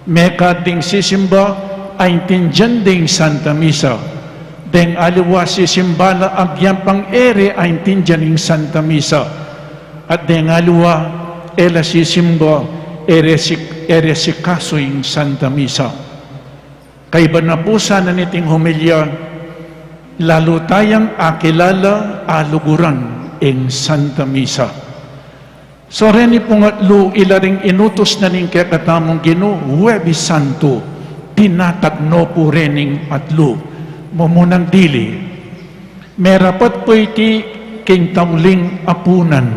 S2: May kading sisimba ay tinjan ding Santa Misa. Den aliwa sisimbala agyan pang ere ay tinjan ng Santa Misa. At den aliwa ela sisimba ere sikaso yung Santa Misa. Kaiba na po sana niting humilya, lalo tayang akilala aluguran ing Santa Misa. So reni pungatlo ilaring inutos na ning kakatamong Ginoo, Huwebes Santo, tinatagno po rening atlo, mumunang dili. Merapat po iti king tauling apunan,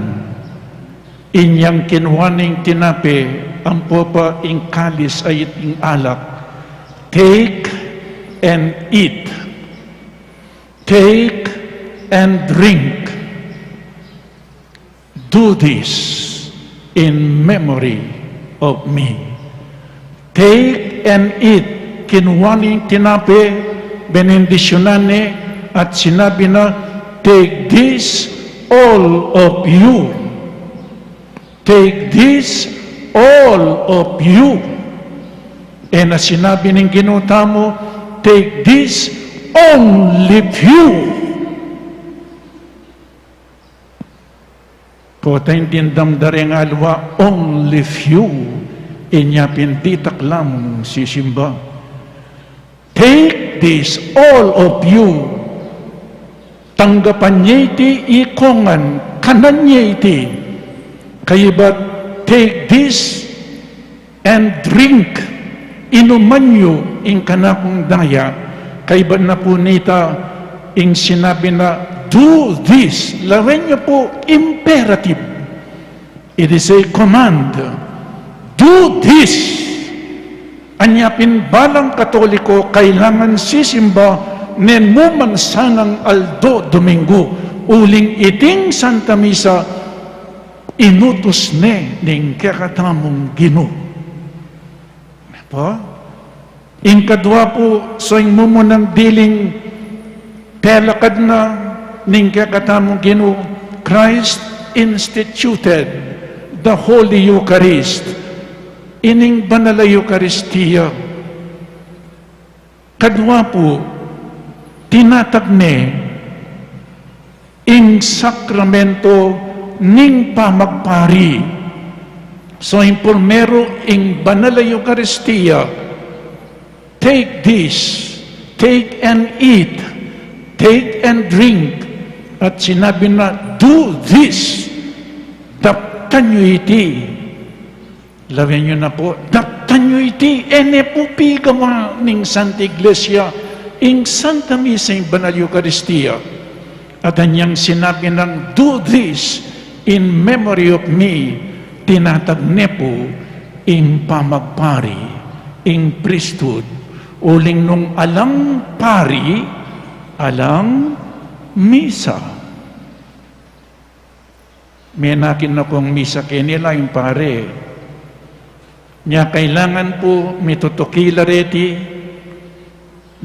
S2: inyang kinwaning tinape, ang popa ing kalis ay iting alak. Take and eat. Take and drink. Do this in memory of me. Take and eat. Kinuwaning tinape, benendisyonan at sinabi na, take this, all of you. Take this, all of you. E na sinabi ng ginutamo, take this, only few. Kotay tindam daring alwa, only few, inya pintitak lamang sisimba. Take this, all of you. Tanggapan niya iti ikongan, kanan niya iti. Kayabat, take this and drink. Inuman nyo ing kanakong daya. Kayabat na po nita ing sinabi na, do this. Lawen niyo po, imperative. It is a command. Do this. Anyapin balang Katoliko, kailangan sisimba nen mo man sanang aldo Domingo. Uling iting Santa Misa, inutos ne ning kakatamong Ginoo. Po? Ing kadwa po, so ing mumunang diling pelakad na ning kakatamong Ginoo, Christ instituted the Holy Eucharist. Ining banal na Eucharistia. Kadwa po, tinatagne ing sakramento ning pamagpari. So impulmero ing banal na Eucharistia, take this, take and eat, take and drink. At sinabi na, do this. Daptan nyo iti. Lawin nyo na po, daptan nyo iti. Ene po pigawa ning Santa Iglesia, ing Santa Misa, ing Banal Eucharistia. At anyang sinabi ng, do this in memory of me. Tinatagne po, ing pamagpari, ing priesthood. Uling nung alang pari, alang misa. May nakin na kong misa kanila yung pare. Nya kailangan po mitutukila reti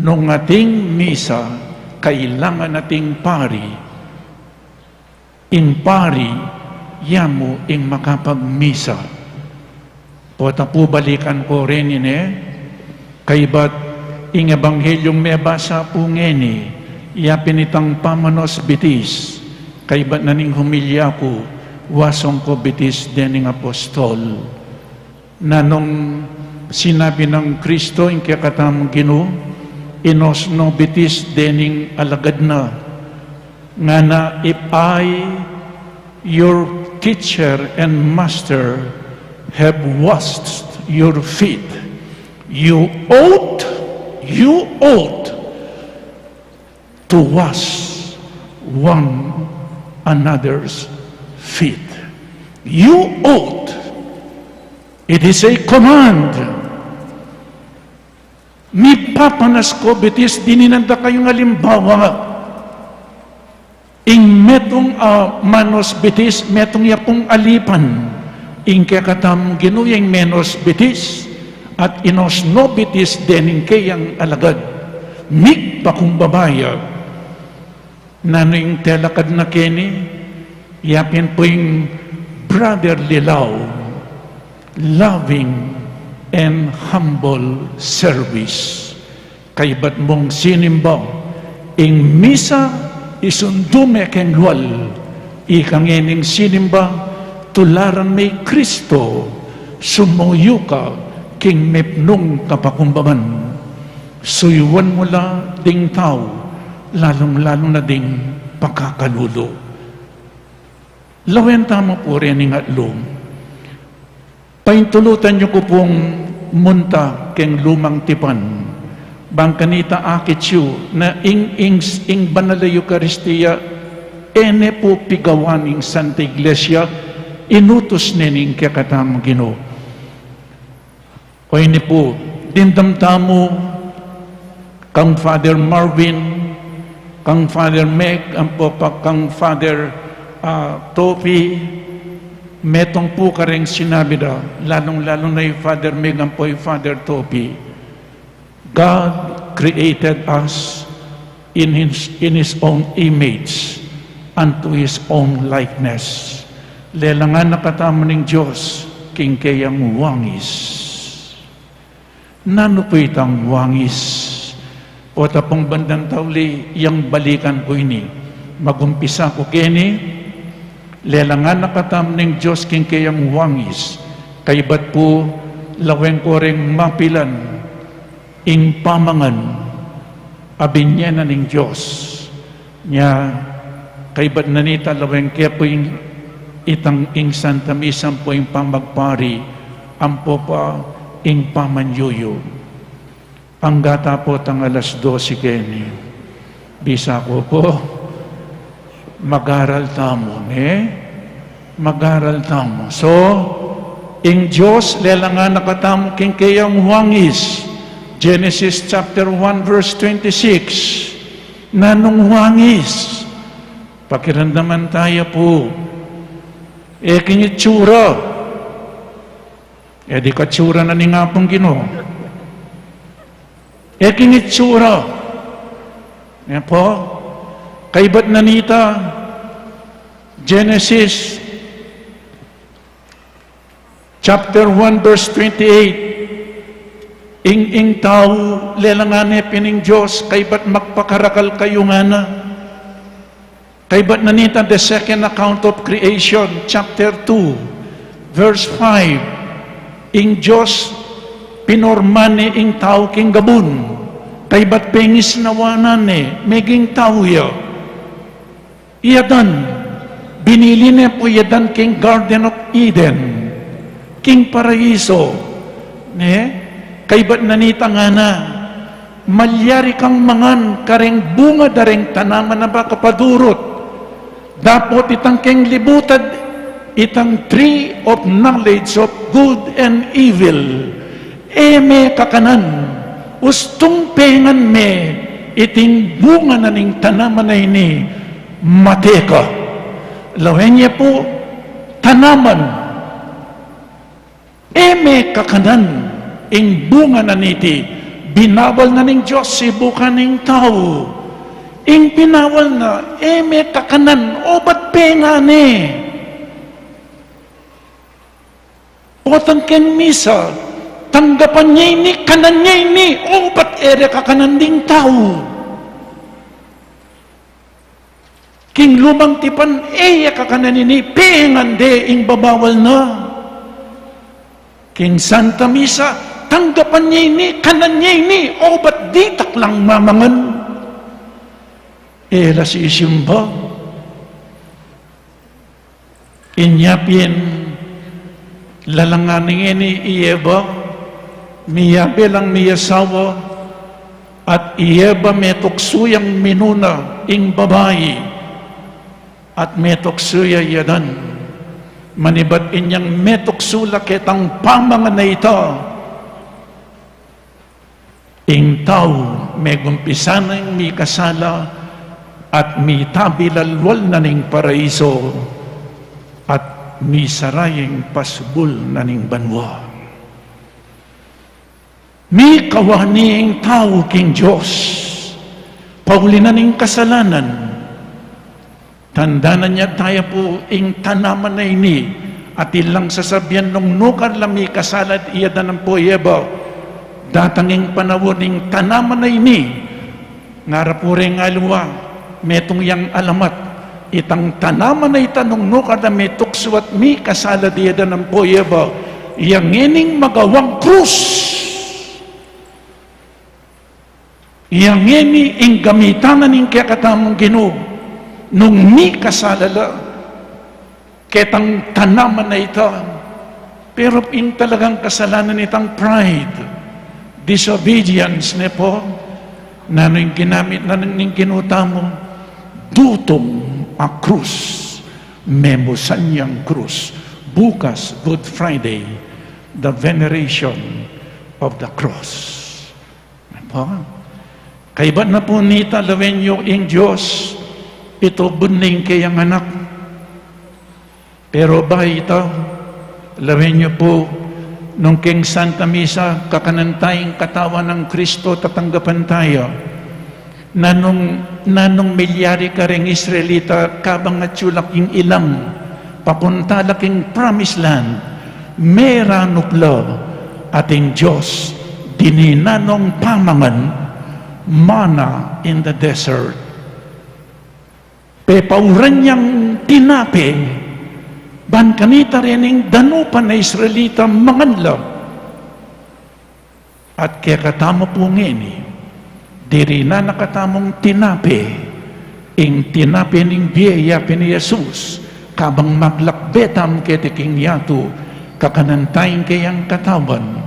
S2: nung ating misa, kailangan nating pari. In pari, yamo ing makapagmisa. Pota po balikan ko rin kaybat ing ebanghelyong mebasa po ngeni, yapin itang pamanos bitis, kaibat na ning humilya ko, wasong ko bitis dening apostol. Na nung sinabi ng Kristo, ing kakatam Ginoo, inos no bitis dening alagad na, nga na if I, your teacher and master, have washed your feet, you ought to wash one another's feet. You ought. It is a command. Mi papanas ko bitis dininanda kayong halimbawa. Ing metong manos bitis, metong yapong alipan. Ing kakatam ginuyang menos bitis, at inos no bitis dening kayang alagad. Mig pa kung babaya, naning telakad na keni, yapin po yung brotherly love, loving and humble service. Kaibat mong sinimba, ing misa isundume kengwal, ikangening sinimba, tularan may Kristo, sumuyo ka, king mepnong kapakumbaman. Suyuan mo la ding tao, lalong-lalong na ding pagkakalulo. Lawen tama po rin ng atlong. Paintulutan niyo ko pong munta keng lumang tipan. Bangkanita akitsu na ing banal na Eucharistia, ene po pigawaning Santa Iglesia, inutos nening kakatam Ginoo. O ini po, dindamtamo kang Father Marvin, kang Father Meg, kang Father Topi, metong po ka rin sinabi na, lalong-lalong na yung Father Meg, ang po yung Father Topi. God created us in His own image, unto His own likeness. Lelangan nakatama ng Diyos, king kayang wangis. Nano po itang wangis? O tapong bandang tauli, yang balikan ko ini. Magumpisa ko kini, lelangan nakatam ng Diyos king kayang wangis. Kaibat po, laweng ko ring mapilan, ing pamangan, abinyena ng Diyos. Nya, kaibat na nita, laweng kaya po yung itang ing Santa Misa po yung pamagpari, ampo pa ing pamanyuyo. Ang gata po tang alas 12 keni. Bisa ko po, mag-aral tamo, mag-aral tamo. So, ing Diyos, lelangan nakatamo king kayang wangis. Genesis chapter 1 verse 26. Nanong wangis. Pakiramdaman tayo po. Kinitsura. Di katsura na ni nga pong Ginoo. Kinitsura. Yan po. Kaibat na nita, Genesis chapter 1 verse 28. Ing tao, lelangan pining Diyos, kaibat magpakarakal kayo nga na. Kaibat na nita, the second account of creation, chapter 2, verse 5. Ing Diyos, pinormane ing tao king gabun. Kaibat pengis nawanan meging tao ya. Iyadan, binili na po iyadan king Garden of Eden, king paraiso. Kaibat na nita nga na, malyari kang mangan kareng bunga dareng tanaman na ba kapadurot. Dapot itang king libutad, itang tree of knowledge of good and evil. Eme kakanan, ustong pengan me, iting bunga na ning tanaman na ini, mateka. Lawenya po, tanaman. Eme kakanan, ing bunga na niti, binawal na ning Diyos si buka ning tao. Ing pinawal na, eme kakanan, o ba't pengane? Otang ken misa, tanggapan niya ini, kanan niya ini, ba't ere ka kanan ding tao? King lumang tipan, ka kanan ini, pengan de, ing babawal na. King Santa Misa, tanggapan niya ini, kanan niya ini, ba't di taklang mamangan? Ela si isimba. Inyapin, lalanganing ini iyeba, miyabe lang miyasawa, at iyeba metoksuyang minuna, ing babayi, at metoksuya yadan. Manibat inyang metoksula ketang pamangan na ito. Ing tao, megumpisa ng mi kasala, at mi tabilalwal na ning paraiso, at mi sarayeng pasbul na ning banwa. Mi kawaning tao king Diyos, pauli na ning kasalanan, tandanan niya tayo po ing tanaman na ini, at ilang sasabihan nung nukar lami kasalat iya na ng po iyeba, datanging panawon ing tanaman na ini, ngara po rin alwa, metong yang alamat, itang tanaman na itanong nukar na may tuksuat mi kasalat iya na ng po iyeba, iyang ining magawang krus, iyang ini ing gamitanan ing kaya katamong Ginoo nung mi kasalala ketang tanaman na ito, pero ing talagang kasalanan itang pride, disobedience ne po, nano'y ginamit na ning kinutamo, dutong a krus, memosanyang krus. Bukas, Good Friday, the veneration of the cross. Po? Kaibat na po ni talawenyo ing Diyos, ito buning kayang anak. Pero ba ito, lawenyo po, nung King Santa Misa, kakanantayang katawan ng Kristo, tatanggapan tayo, nanong milyari ka ring Israelita, kabang at yulaking ilang, papunta laking promised land, meranuplo, ating Diyos, dininanong pamangan, mana in the desert. Pepauran niyang tinapi, ban kanita rining danupan na Israelita manganla. At kaya katamo po ngini, diri na nakatamong tinapi, ing tinapi ning biyaya ni Jesus, kabang maglakbetam ketiking yato, kakanantayang kayang katawan,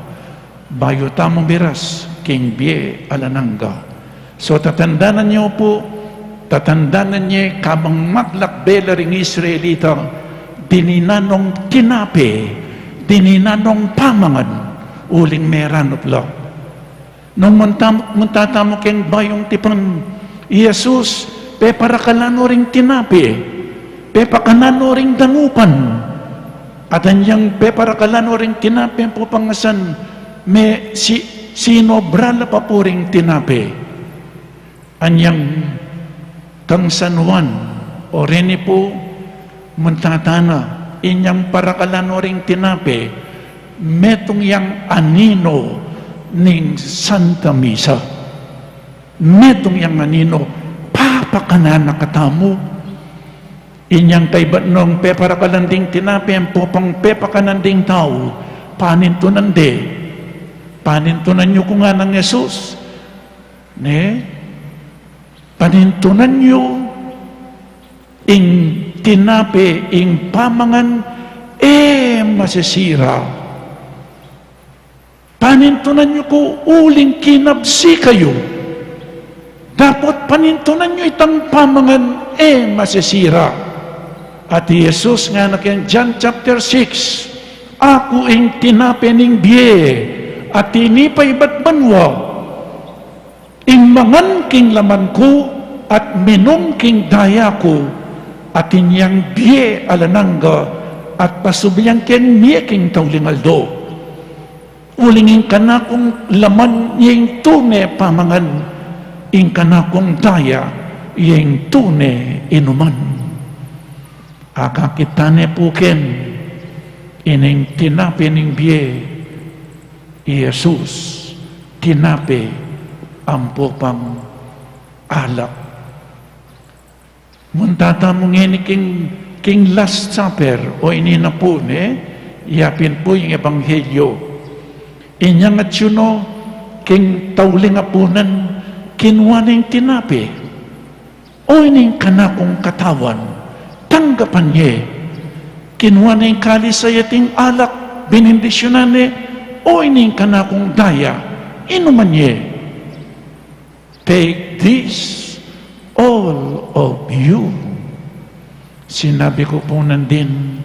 S2: bayo tamong biras, king biye alananga. So tatandanan niyo po, tatandanan niya kabang maglakbela ring Israelita, dininanong tinapi, dininanong pamangan, uling meranupla. Nung muntatamo keng bayong tipan, Jesus, pe para kalano ring tinapi, pe pakanano ring danupan, at anyang pe para kalano ring tinapi po pangasan, me sinobrala pa po ring tinapi. Anyang kang San Juan, o rini po, muntatana, inyang parakalano ring tinapi, metong yang anino ning Santa Misa. Metong yang anino, papakanan nakatamu. Inyang kaibat nung peparakalanding tinapi, ang popang pepakananding tao, panintunan de. Panintunan nyo kung nga ng Jesus. Panintunan nyo ing tinapi, ing pamangan, masisira. Panintunan nyo ko uling kinabsi kayo. Dapat panintunan nyo itang pamangan, masisira. At Jesus nga na kayang John chapter 6, ako ing tinapi ning biye, at tinipay ba't banwa, ing mangan king laman ko, at minom king daya ko, at inyang biye alananga, at pasubiyang ken miye king taulingaldo. Ulingin kanakong laman yung tune pamangan, ing kanakong daya yung tune inuman. Akakitane po ken, ining tinapi ning biye, Jesus, tinapi ang pupang alak. Muntata mo ngini king Last Supper o ininapune, yapin po yung Ebanghelyo. Inyang at yuno, king tauling apunan, kinwaning tinapi. O ining kanakong katawan, tanggapan niya. Kinwaning kalisayating alak, binindisyonan o ining kanakong daya, inuman niya. Take this, all of you. Sinabi ko po nandin,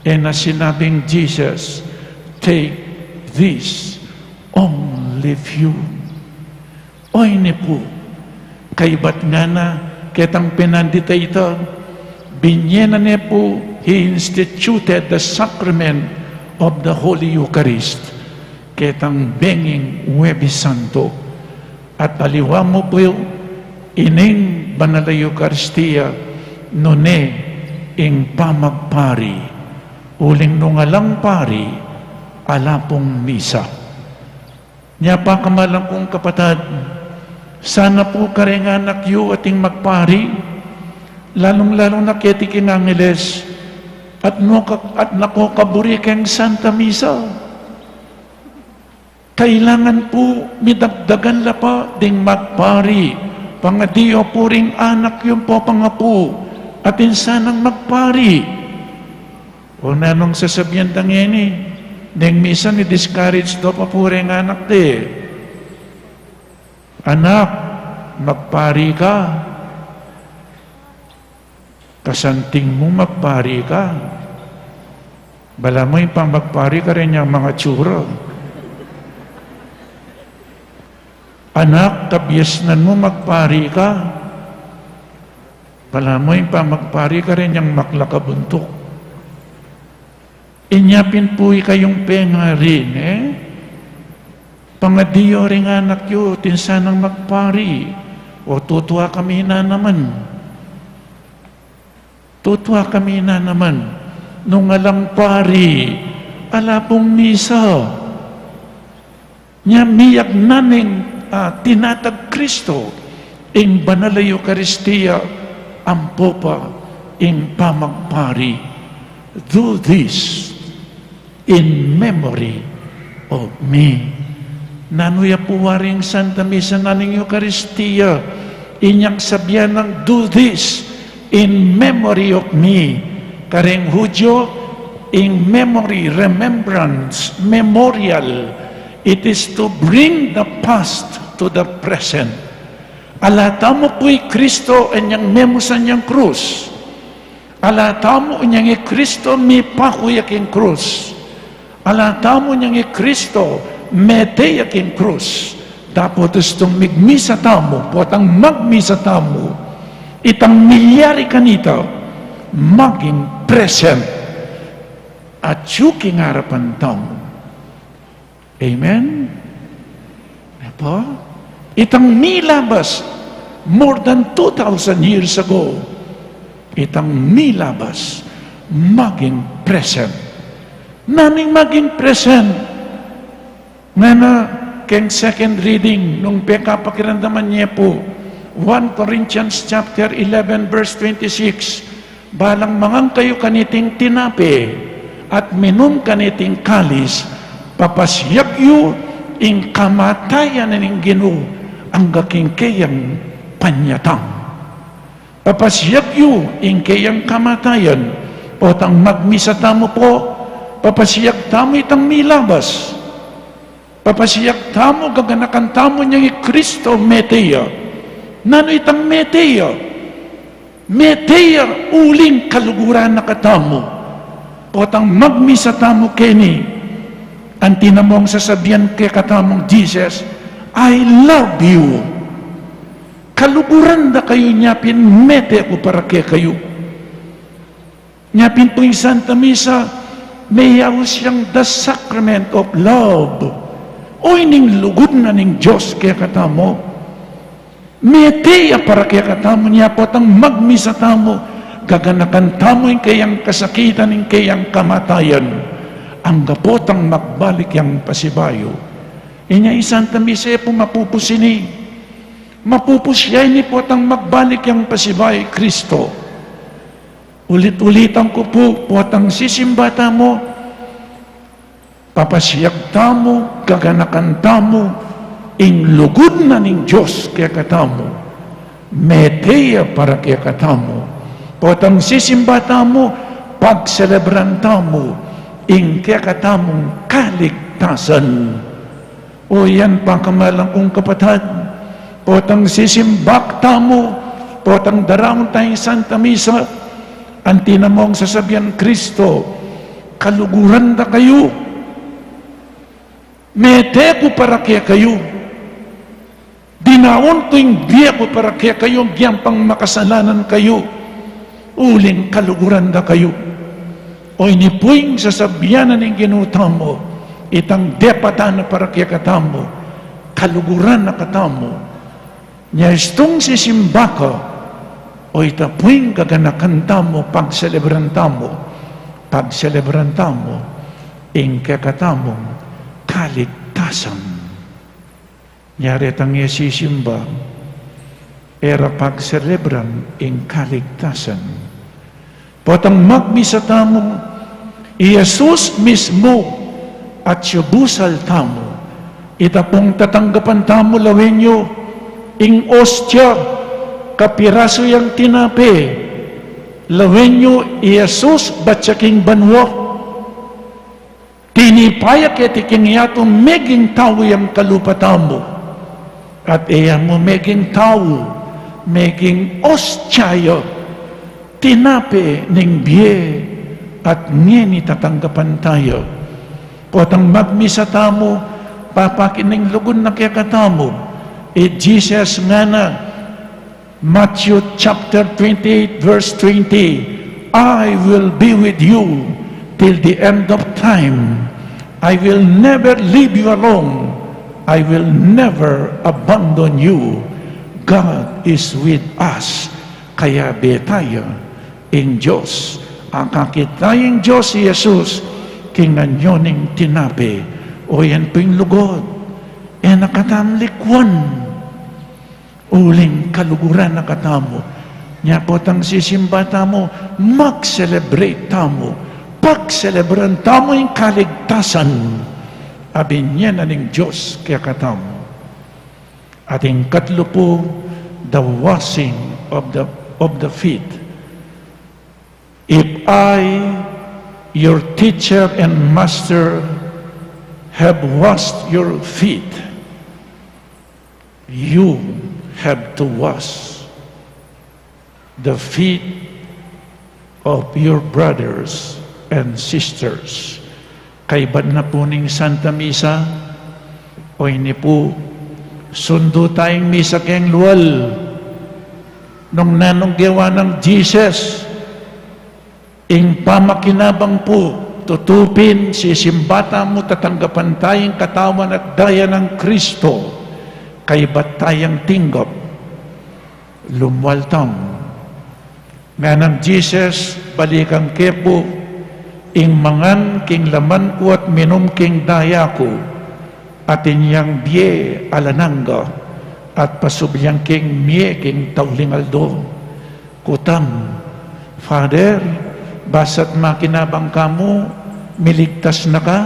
S2: na sinabing Jesus, take this, only few. O ini po, kaibat nga na, ketang pinandita ito, binyena niya po, He instituted the sacrament of the Holy Eucharist, ketang benging Huwebes Santo. At aliwa mo po ining banal na Eucharistia, nune ing pamagpari, uling nungalang pari, alapong misa. Nya pa kamalang kong kapatad, sana po karenganak yu ating magpari, lalong-lalong na ketiking angeles, at nakokaburi kang Santa Misa. Kailangan po midagdagan la pa ding magpari, pangadiyo puring anak yung po pangapu, at insanang magpari. O nanong sasabihan tangeni, ding misa ni discourage do pa puring anak de. Anak, magpari ka. Kasanting mo magpari ka. Bala mo yung pang magpari ka rin yung mga tsura. Anak, kabiyasnan mo magpari ka. Bala mo yung pang magpari ka rin yung maklakabuntok. Inyapin po kayong penga rin, Pangadiyo rin anak yu, tinsanang magpari. O tutuwa kami na naman. Tutuwa kami na naman. Nung alang pari, alapong misa. Nya miyak naning tinatag Kristo, ing banal na Eucharistia, ang popa, ing pamagpari. Do this in memory of me. Nanuya po waring Santa Misa naning Eucharistia, inyang sabihan ng do this in memory of me. Kareng Hudyo, in memory, remembrance, memorial. It is to bring the past to the present. Alata mo po'y Kristo inyang memusan niyang krus. Alata mo inyang Kristo mi pakuyaking krus. Alata mo inyang Kristo meteyaking krus. Tapos itong migmisa tamo, potang magmisa tamo, itang milyari kanito, maging present at yuking harapan tamo. Amen? Epo? Itang nilabas, more than 2,000 years ago, itang nilabas, maging present. Naning maging present, nga na, keng second reading, nung pekapakiramdaman niya po, 1 Corinthians chapter 11 verse 26, balang mangang kayo kaniting tinapi, at minum kaniting kalis, papasyak yu, ing kamatayan ning Ginoo, ang gaking kayang panyatang. Papasyak yu, ing kayang kamatayan, potang magmisa tamo po, papasyak tamo itang milabas, papasiyak tamo, gaganakan tamo niyang Kristo meteya. Nano itang meteya? Meteya, uling kaluguran na katamo. Potang magmisa tamo keni. Ang tinamong sasabihan kay katamong Jesus, I love you. Kaluguran na kayo nyapin, mete ako para kay kayo. Nyapin po yung Santa Misa, may siyang the sacrament of love. O ining lugod na ning Diyos kaya katamo. Meteya para kaya katamo niya po tang magmisa tamo. Gaganakan tamo yung kayang kasakitan yung kayang kamatayan. ang gapotang magbalik yang pasibayo. Inya Santa Misa po mapupusini. Mapupusyay ni potang magbalik yang pasibayo Kristo. Ulit-ulitan ko po, potang sisimba mo, papasiyag tamo, gaganakan tamo, ing lugod na ning Diyos kaya katamo, meteya para kaya katamo, potang sisimba tamo, pagselebran tamo, ing kaya katamong kaligtasan. O yan pangkamalang kong kapatid, potang sisimbak tamo, potang daramon tayong Santa Misa, ang tinamong sasabihan Kristo, kaluguran na kayo, mete ko para kaya kayo, dinaon ko yung biya ko para kaya kayo, giyang pang makasalanan kayo, uling kaluguran na kayo. O inipuing sasabihanan ng ginutamo, itang depatan na para kaya katamo, kaluguran na katamo, niya istong sisimba ka, o itapuing gaganakan tamo, pagselebran tamo, ing kakatamong kaligtasan. Nyari tang sisimba, era pagselebran ing kaligtasan. Potang magmisa tamo, Jesus mismo at siyubusal tamo, itapong tatanggapan tamo lawenyo, ing ostya, kapiraso yang tinapi, lawenyo Jesus batsaking banwa, tinipaya ketiking yato meging tao yang kalupatamo, at iya mo meging tao, meging ostyayo, tinapi ning biye, at ngeni tatanggapan tayo. Potang magmisa tamo, papakining lugun na kaya katamo, Jesus nga na, Matthew chapter 28 verse 20, I will be with you till the end of time. I will never leave you alone. I will never abandon you. God is with us. Kaya betaya in Diyos. Ang kakitayang Diyos si Jesus, kinganyoning tinapi. O yan po yung lugod. E nakatamlikwan. Uling kaluguran na katamo. Nya potang sisimba tamo, mag-celebrate tamo. Pag-celebran tamo yung kaligtasan. Abin niya na ning Diyos kaya katamo. Ating katlo po, the washing of the feet. If I, your teacher and master, have washed your feet, you have to wash the feet of your brothers and sisters. Kaiban na po ning Santa Misa, o ini po, sundo tayong misa kayang luwal, nung nanong gawa ng Jesus, ing pamakinabang po, tutupin, sisimbata mo, tatanggapan tayong katawan at daya ng Kristo, kay ba't tayang tinggap, lumwaltam. Nga ng Jesus, balikang kepo, ing mangan king laman ko at minum king daya ko, at inyang biye alananga, at pasubyang king mie king taulingaldo. Kutam, Father, basat makinabang kamo, miligtas na ka,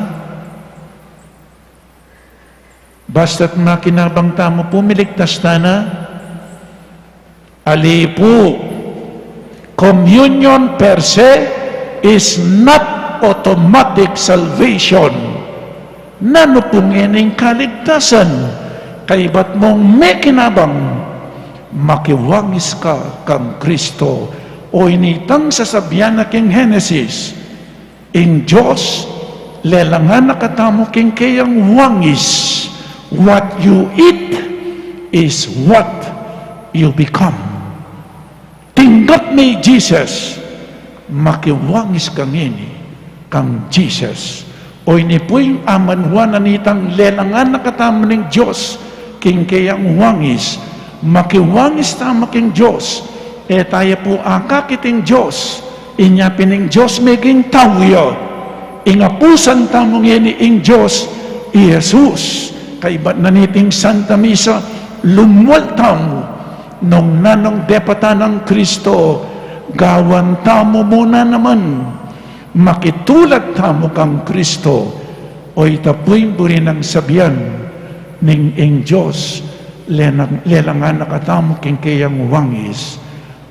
S2: basta't makinabang tamo po, miligtas na. Ali po, communion per se is not automatic salvation. Nano pong ining kaligtasan, kay ba't mong may kinabang, makiwangis ka kang Kristo. O initang sasabihan na king Genesis, in Diyos, lelangan na katamo king kayang wangis. What you eat is what you become. Tinggap ni Jesus, makiwangis kang ini, kang Jesus. O ini po yung amanwanan nitang lelangan na katama ng Diyos, king kayang wangis, makiwangis tama king Diyos, e tayo po akakiting Diyos, inyapin ng Diyos meging tawyo, ingapusan tamong yeni ing Diyos, i Jesus, kaibat na niting Santa Misa, lumwal tamo, nung nanong depatan ng Kristo, gawan tamo muna naman, makitulad tamo kang Kristo, o itapuin buri ng sabihan, ning ing Diyos, lelangan nakatamo king kayang wangis,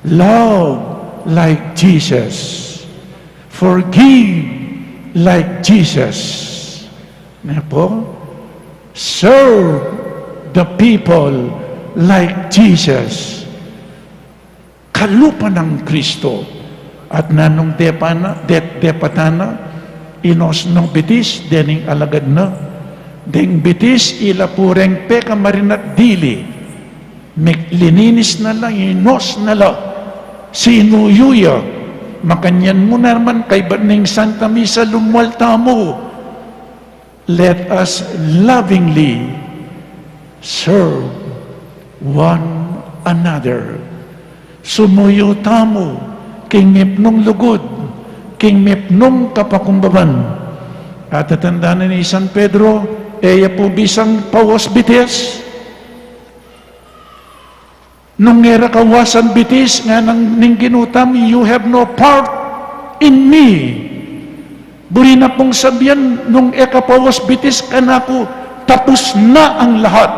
S2: love like Jesus, forgive like Jesus, na po, serve the people like Jesus. Kalupa ng Kristo at nanong depatana inos ng bitis dening alagad na deng bitis ila pureng peka marinat dili lininis na lang inos na lang sinuyuya makanyan mo naman kay baning Santa Misa lumwalta mo. Let us lovingly serve one another. Sumuyo tamo, king mipnong lugod, king mipnong kapakumbaban. At tatandaan ni San Pedro, eya po bisang pawas bitis. Nung era kawasan bitis, nga nang ginutam, you have no part in me. Buri na pong sabihan, nung ekapawas bitis kanako, tapos na ang lahat.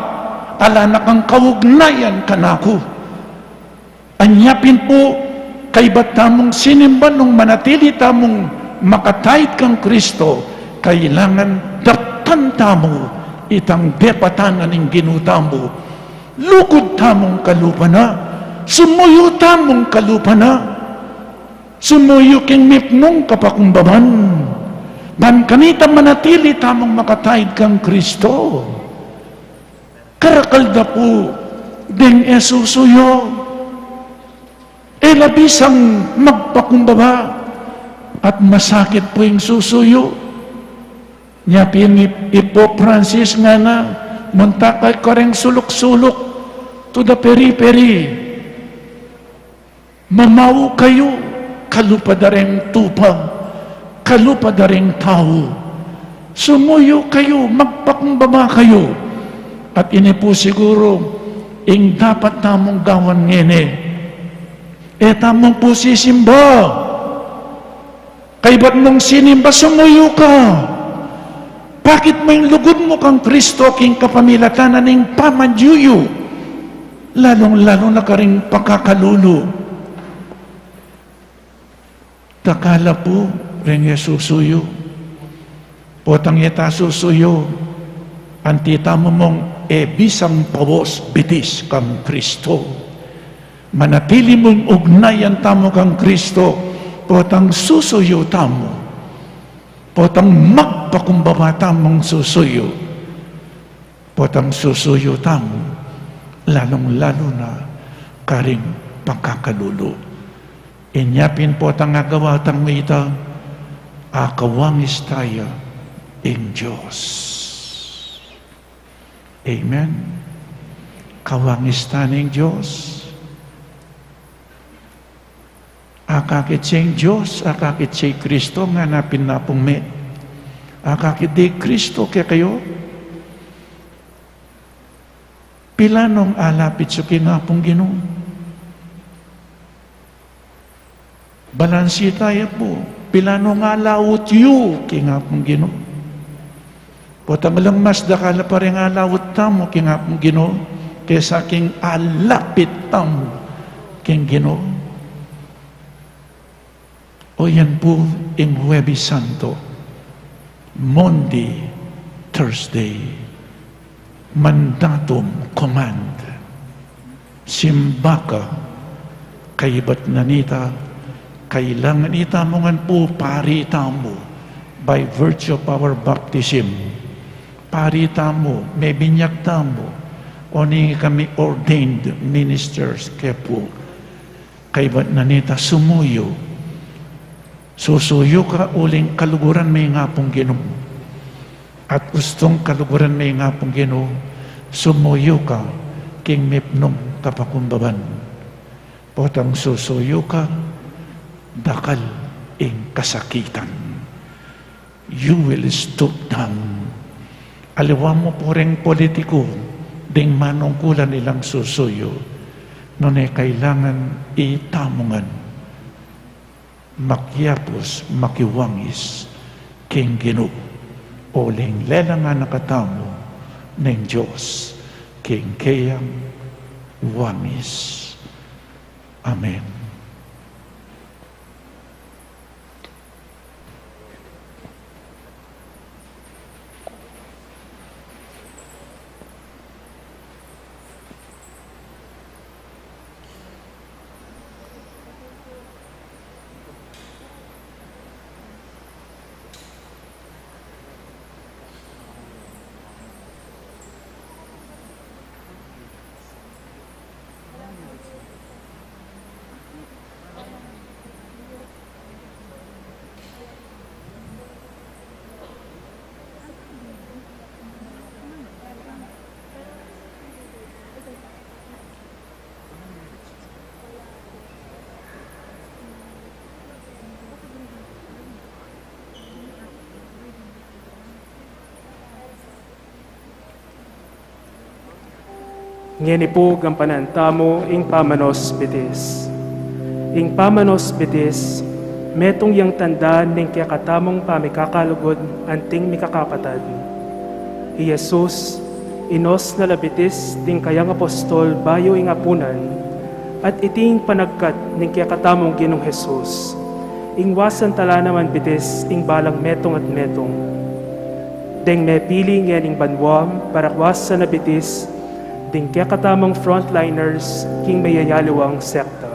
S2: Ala na kang kaugnayan kanako. Anyapin po, kay ba't tamong sinimba nung manatili tamong makatayt kang Kristo, kailangan daptan tamo itang depatanan ng ginutamo. Lugod tamong kalupa na, sumuyo tamong kalupa na, sumuyo king mipnong kapakumbaban, ban kanita manatili tamong makatayt kang Kristo. Karakalda po, deng esusuyo, labisang magpakumbaba at masakit po yung susuyo. Nyapin Ipo Francis nga na muntakay kareng sulok-sulok to the periphery. Mamaw kayo, kalupadareng tupa, kalupadareng tao. Sumuyo kayo, magpakumbaba kayo. At ini po siguro, ing dapat namong gawan ngene. Tamang po sisimba. Kay ba't mong sinimba, sumuyo ka. Bakit mo yung lugod mo kang Kristo, king kapamilatanan ng pamanjuyo? Lalong-lalo na ka rin pagkakalulo. Takala po, rin susuyo. Potang yata susuyo. Antita mo mong bisang pawos bitis kang Kristo. Manatili mong ugnayan tamo kang Kristo, potang susuyo tamo, potang magpakumbaba tamong susuyo, potang susuyo tamo, lalong-lalo na karing pagkakalulo. Inyapin potang agawatang ita, akawangis tayo in Diyos. Amen. Kawangis tayo ng Diyos. Akakit siyang Diyos, akakit siyang Kristo, nga napin na pong me. Akakit di Kristo kaya kayo. Pilanong alapit sa kinapong Ginoo. Balansi tayo po. Pilanong alawot yu kinapong Ginoo. Potang lang mas dakala pa rin alawot tamo kinapong Ginoo, kesa king alapit tamo king Ginoo. O yan po ang Huwebes Santo, Monday, Thursday, mandatum, command, simbaka, kaibat na nita, kailangan itamongan po pari tamo, by virtue of our baptism, pari tamo, may binyag tamo, o ni kami ordained ministers, kaya po, kaibat na nita, sumuyo, susuyo ka uling kaluguran may nga pong Ginoo. At gustong kaluguran may nga pong Ginoo, sumuyo ka king mipnong kapakumbaban. Potang susuyo ka, dakal ing kasakitan. you will stoop down. Aliwa mo po rin politiko, ding manungkulan nilang susuyo, nunay kailangan itamungan, makyapos, makiwangis, king Ginoo, oling lelangan nakatamo ng Diyos, king kayang wangis. Amen.
S1: Ngenipog ang panantamo ing pamanos bitis. Ing pamanos bitis, metong yang tanda ning kakatamong pamikakalugod anting mikakapatad. I Jesus, inos na labitis ting kayang apostol bayo ing apunan, at iting panagkat ning kakatamong Ginong Jesus. Ing wasan tala naman bitis ing balang metong at metong. Deng mepili ngening banwam parakwas sa nabitis, ding kaya katamang frontliners king mayayaliwang sekta.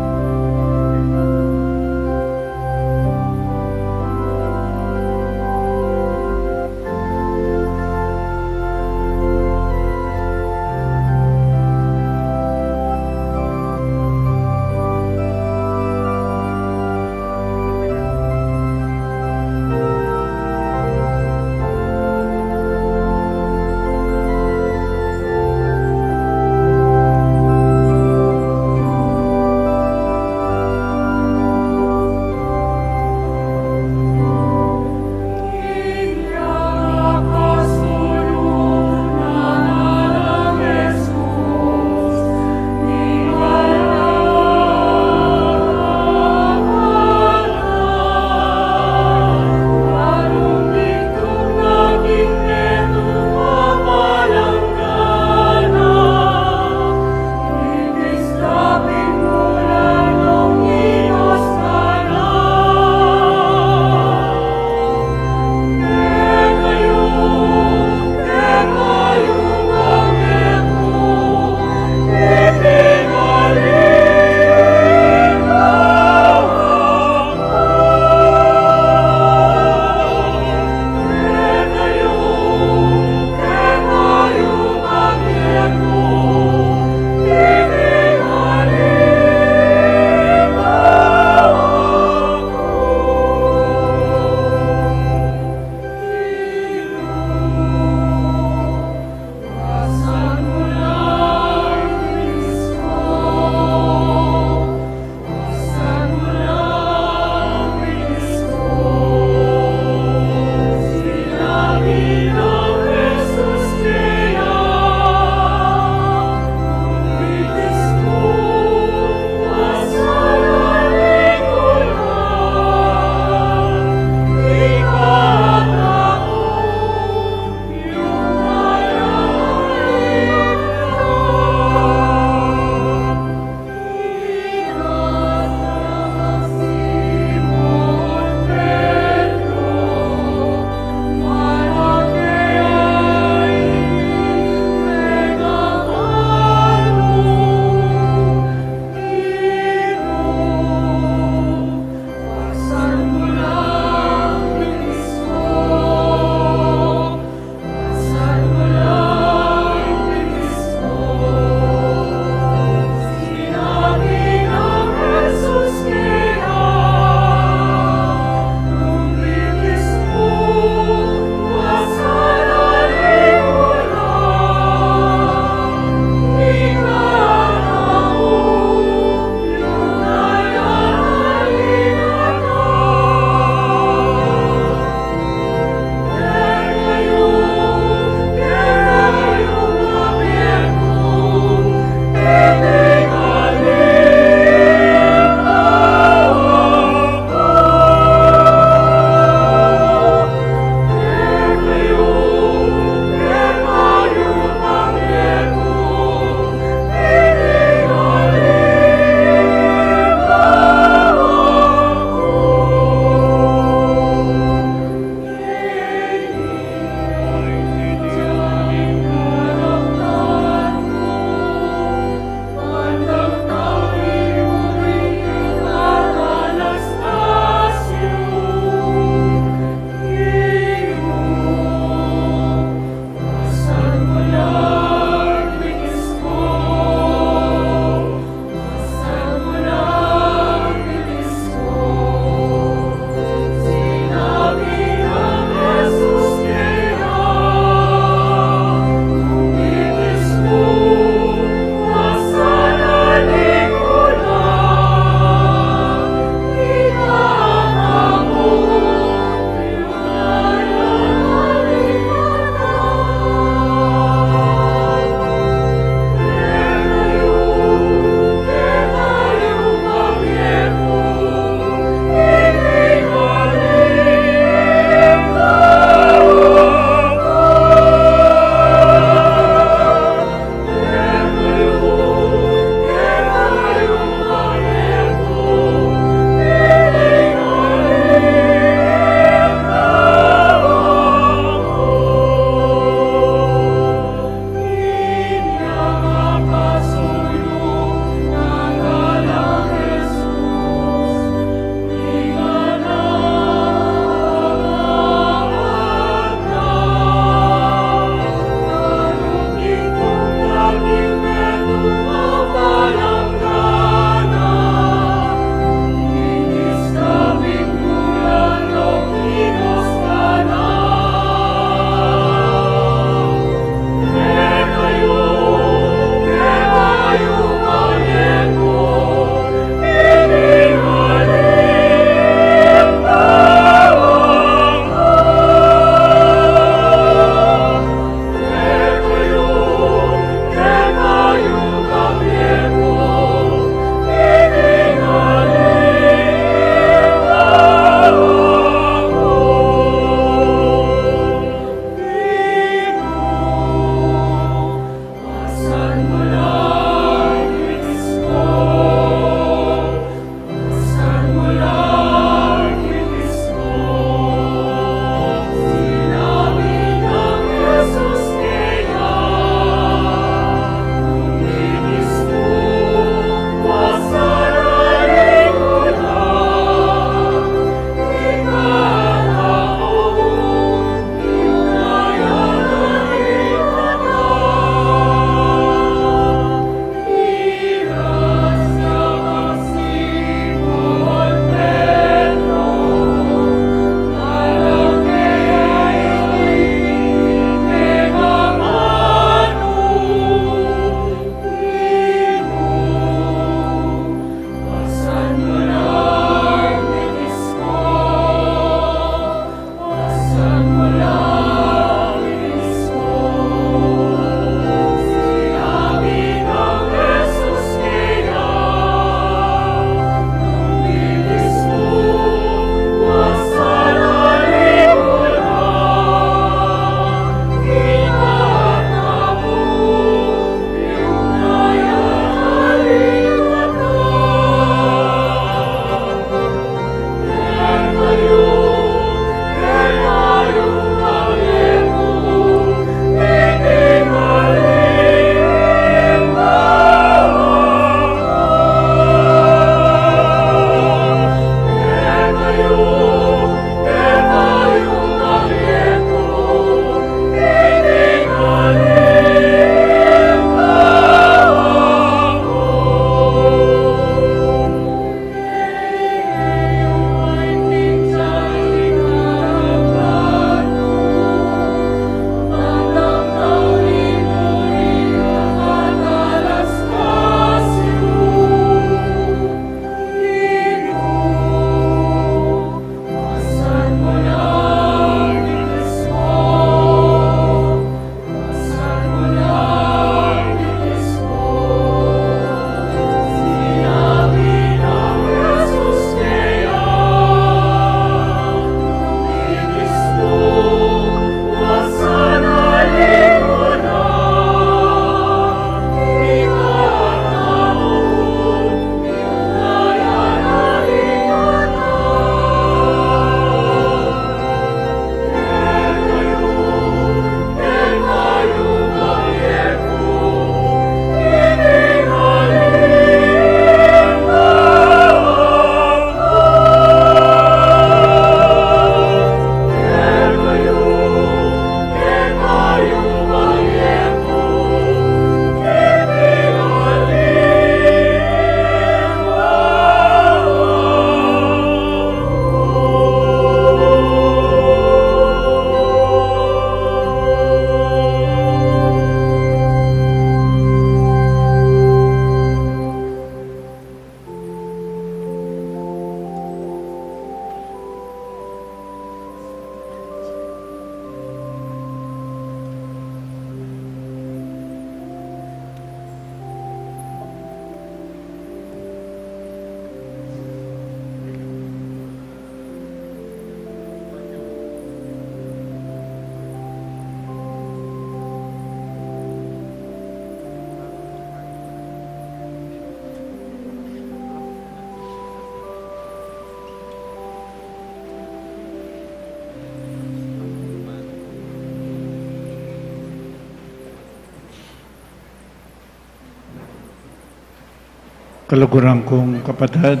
S2: Kaluguran kong kapatid,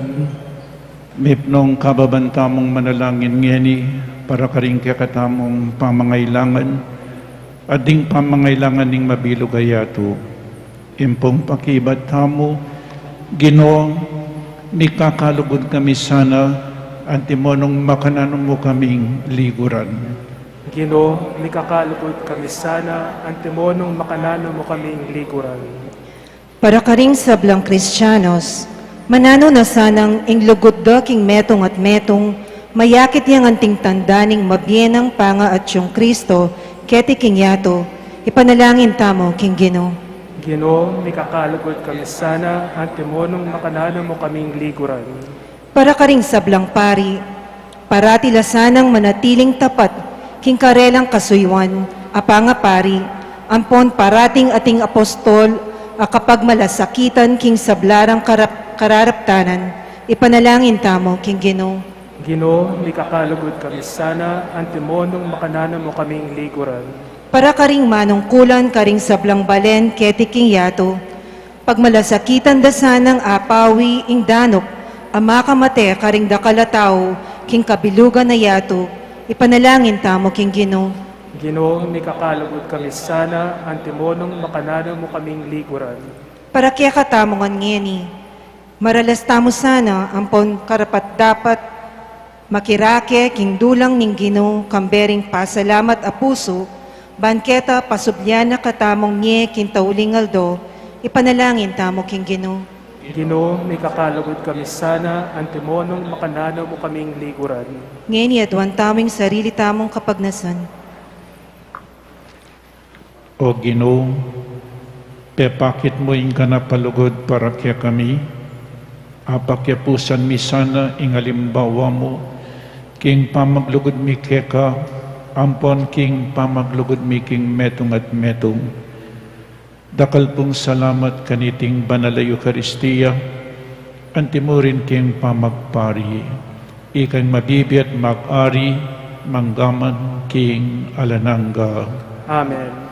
S2: mipnong kababantamong manalangin ngeni para karing kakatamong pamangailangan at ding pamangailangan ning mabilog ayato. Impong pakibat tamo, Ginoo, ni kakalugod kami sana antimonong makananon mo kaming liguran.
S1: Ginoo, nikakalugod kami sana, antimonong makanano mo kaming likuran.
S7: Para karing sablang Kristyanos, manano na sanang inglugod da king metong at metong, mayakit yang anting tandaning mabienang panga at yung Kristo, keti king yato, ipanalangin tamo king Ginoo.
S1: Ginoo, nikakalugod kami sana, antimonong makanano mo kaming likuran.
S7: Para karing sablang pari, parati lasanang manatiling tapat, king karelang kasuywan, apanga pari, ampon parating ating apostol, kapag malasakitan king sablarang kararaptanan, ipanalangin tamo king Ginoo.
S1: Ginoo, nikakalugod kami sana, antimonong makanano mo kaming likuran.
S7: Para karing manungkulan karing sablang balen keti king yato, pag malasakitan da sanang apawi ing danok, ama kamate karing dakalataw, king kabilugan na yato, ipanalangin tamo king Ginoo.
S1: Ginoo, nikakalugod kami sana, antimonong makanano mo kaming likuran.
S7: Para kaya katamongan ngeni, maralas tamo sana ampon karapat dapat, makirake king dulang ning Ginoo, kambering pasalamat a puso, banketa pasubyan na katamong nye king taulingaldo, ipanalangin tamo king Ginoo.
S1: Ginoo, nikakalugod kami sana, antimonong makanano mo kaming likuran.
S7: Ngeni adwan taming sarili tamong kapagnasan.
S2: O Ginoo, pepakit mo ing kanapalugod para kaya kami, apakyapusan mi sana ing alimbawa mo, king pamaglugod mi keka, ampon king pamaglugod mi king metong at metong. Dakal pong salamat kaniting banal na Eucharistia, antimurin king pamagpari, ikang mabibi at mag-ari, manggaman king alananga.
S1: Amen.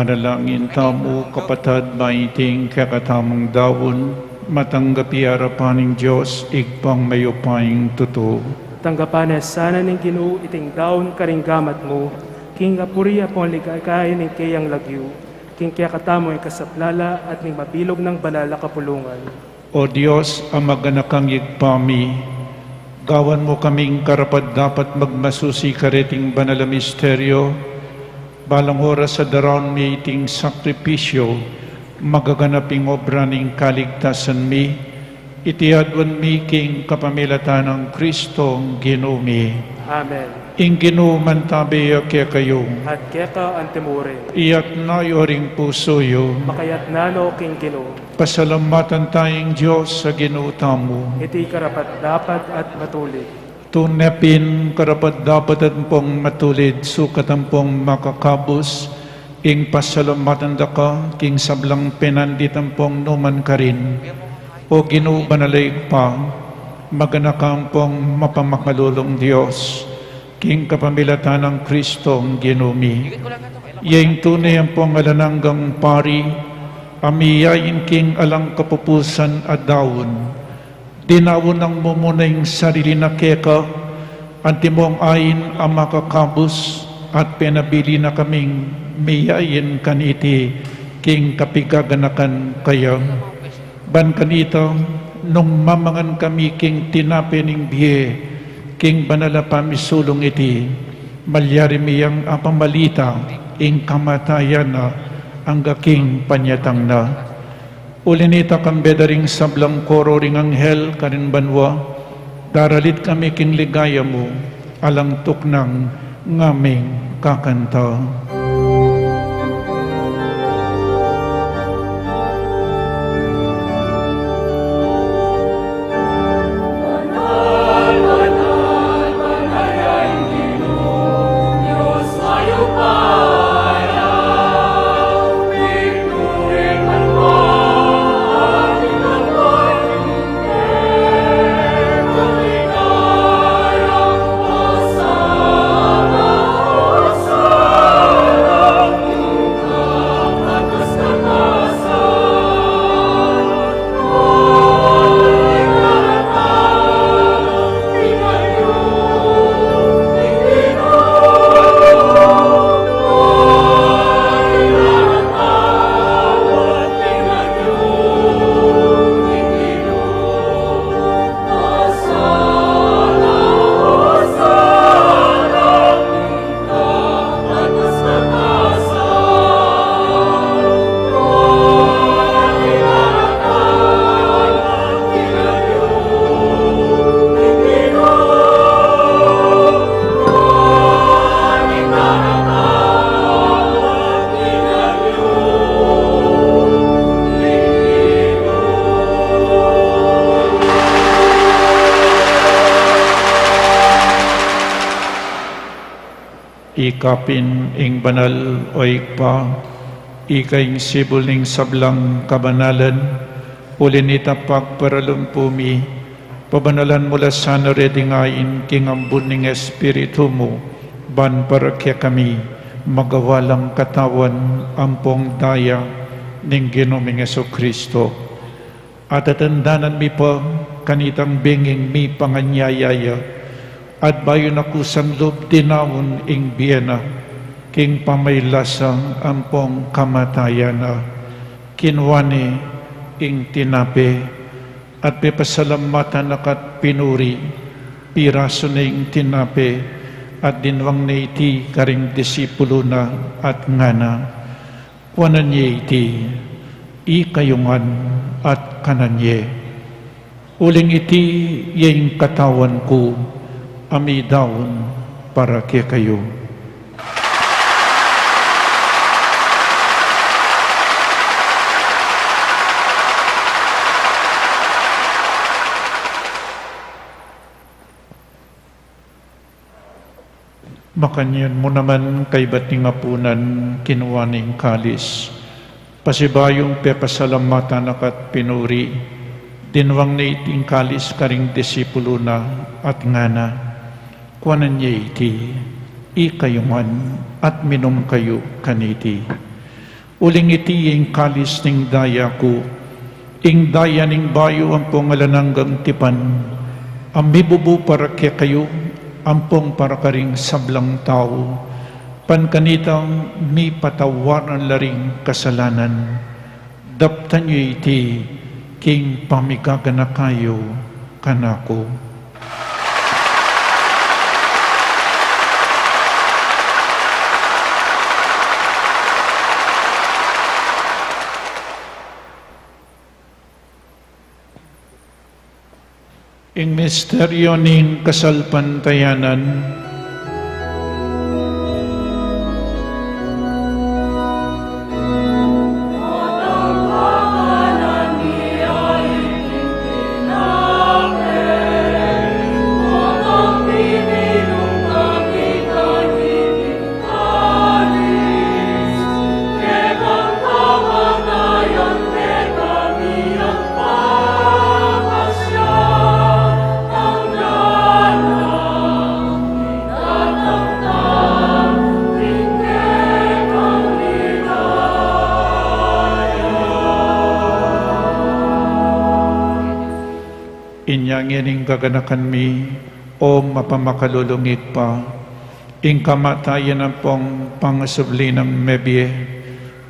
S2: Manalangin tamo, kapatad, maiting kakatamang dawon, matanggapi arapaning Diyos, igpang mayupaying totoo.
S1: Tanggapanes sana ning Ginoo iting daon karinggamat mo, king apuri apon ligay ning kayang lagyu, king kaya katamo ay kasaplala at ning mabilog ng banal na kapulungan.
S2: O Diyos, ang maganakang igpami, gawan mo kaming karapat dapat magmasusi kareting banal na misteryo, balang oras sa daron mi iting sakripisyo, magaganaping obra ning kaligtasan mi, itiadwan mi king kapamilatan ng Kristong Ginoo.
S1: Amen.
S2: Ing Ginoo mantabi kaya kayo,
S1: At kaya ka antemore,
S2: iyak na yoring pusoyo,
S1: makayat nano king Ginoo,
S2: pasalamatan tayong Diyos sa Ginoo tamo.
S1: iti karapat dapat at matulig.
S2: Tunepin karapat dapat at pong matulid, sukat ang pong makakabos, ing pasalamatan da ka, king sablang penandit ang pong numan ka rin. O Ginoo banalig pa, maganakang pong mapamakalulong Diyos, king kapamilatan ng Kristong Ginoo. Yang tunay ang pong alananggang pari, amiyayin king alang kapupusan at daon. Dinawon ang mumunay sarili na keka, antimong ayin ang makakabos, at pinabili na kaming miyayin kaniti, king kapigaganakan kayo. Ban kanito, nung mamangan kami king tinapining biye, king banala pamisulong iti, malyari miyang apamalita, ing kamatayan na, ang gaking panyatang na. Ulinita kang bedaring sablang koro ring anghel kanin banwa, daralit kami king ligaya mo, alang tuknang ngaming kakanta. Ikapin ing banal o ikpa, ikaing sibol ning sablang kabanalan, ulinita pagparalumpumi, pabanalan mula sana redingain king ambun ning espiritu mo, ban para kaya kami, magawalang katawan, ampong daya, ning Ginoong Jesucristo. At atandanan mi pa, kanitang binging mi panganyayaya, at bayon ako sanlob dinawon ing biyena, king pamaylasang ampong kamatayana, kinwani ing tinape, at pipasalamatan akat pinuri, piraso na ing tinape, at dinwang na iti karing disipulo na at ngana, wanan niya iti, ikayungan at kananye. Uling iti yung katawan ko, ami daon para kay kayo. Makanyan mo naman kay bating apunan kinuwaning kalis. Pasibayong pepasalamatan akat pinuri, dinwang na iting kalis karing disipulo na at ngana. Kuanan niya iti, ikayungan at minom kayo kaniti. Uling iti ing kalis ning daya ko, ing daya ning bayo ampong alananggang tipan, amibubu para kaya kayo, ampong para karing sablang tao, pankanitang mi patawaran laring kasalanan, daptan nyo iti, king pamigagana kayo, kanako. Ing misteryo ning kasalpantayanan, inyangin ing gaganakan mi, o mapamakalulungit pa, ing kamatayan ang pong pangasubli ng mebye,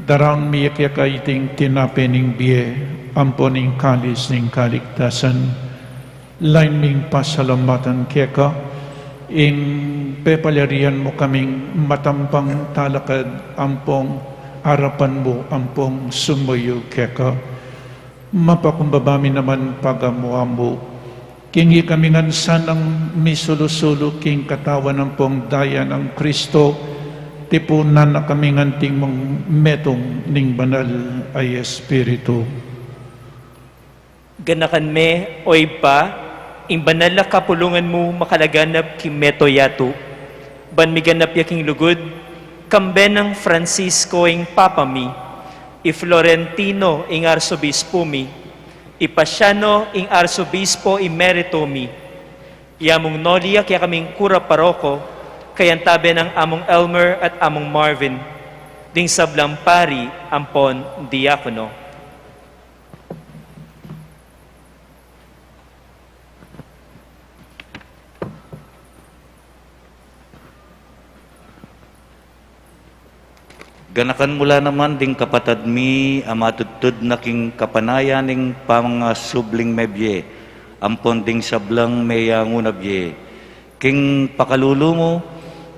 S2: darang mi yakaiting tinapin ning biye, ampon ing kalis ning kaligtasan, lain ming pasalamatan keka, ing pepalarian mo kaming matampang talakad, ampong harapan mo, ampong sumuyo keka, mapakumbabami naman pagamuambo, kingi kami ngan sanang misulusulo king katawan ng pong daya ng Kristo, tipunan na kami nganting mong metong ning banal ay Espiritu.
S8: Ganakan me, oy pa, ing banal na kapulungan mo makalaganap king meto yato, ban miganap yaking lugod, kambe ng Francisco ing Papa mi, i Florentino ing Arsobispo mi, Ipasiano ing Arsobispo Emerito mi, Yamong Nolia kaya kaming kura paroko, kayantabi ng among Elmer at among Marvin, ding sablang pari ampon diakono.
S9: Ganakan mula naman ding kapatad mi, amatutod na king kapanayan ning pamanga subling mebye, ampon ding sablang meya ngunabye. King pakalulu mo,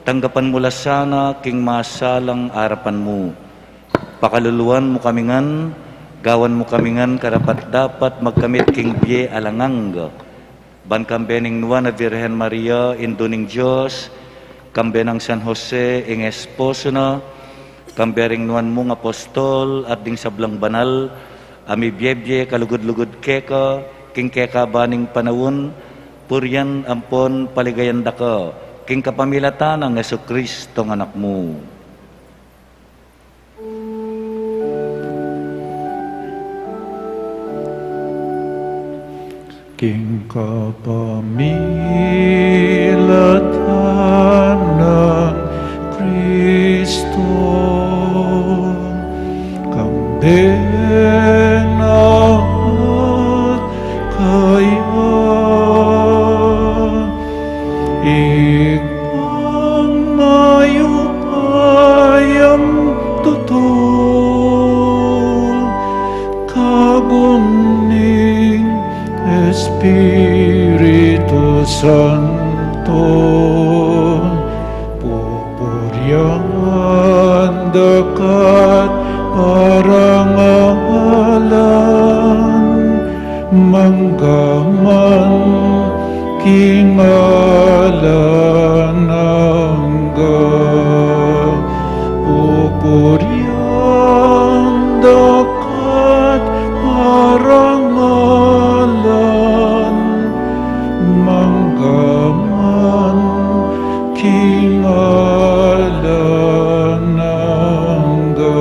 S9: tanggapan mula sana king masalang arapan mo. Pakaluluan mo kamingan, gawan mo kamingan karapat dapat magkamit king bye alangang. Ban kambe ning nuwa na Virgen Maria, induning Diyos, kambe ng San Jose, ing esposo na, kambering nuan mong apostol at ding sablang banal, ami biyebye kalugod-lugod keka, king keka baning panawon, puryan ampon paligayan daka, king kapamilatan ng Jesucristo ng anak mo.
S2: King kapamilatan ng Kristo, kambenat kaya, ikang mayupayang tutong, kaguning Espiritu Santo, pupuryan dekat parangalan, manggaman kingalan angga, pupuryan dekat parangalan, manggaman kingalan angga.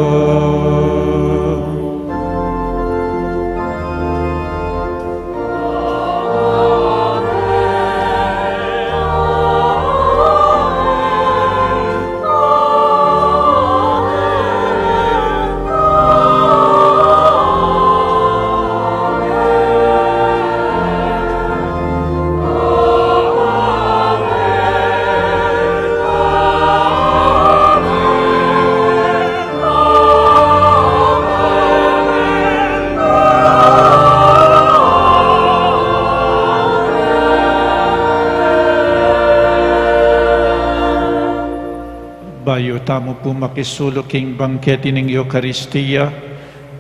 S2: bayo tamo po makisulo king bangketi ning Eucharistia,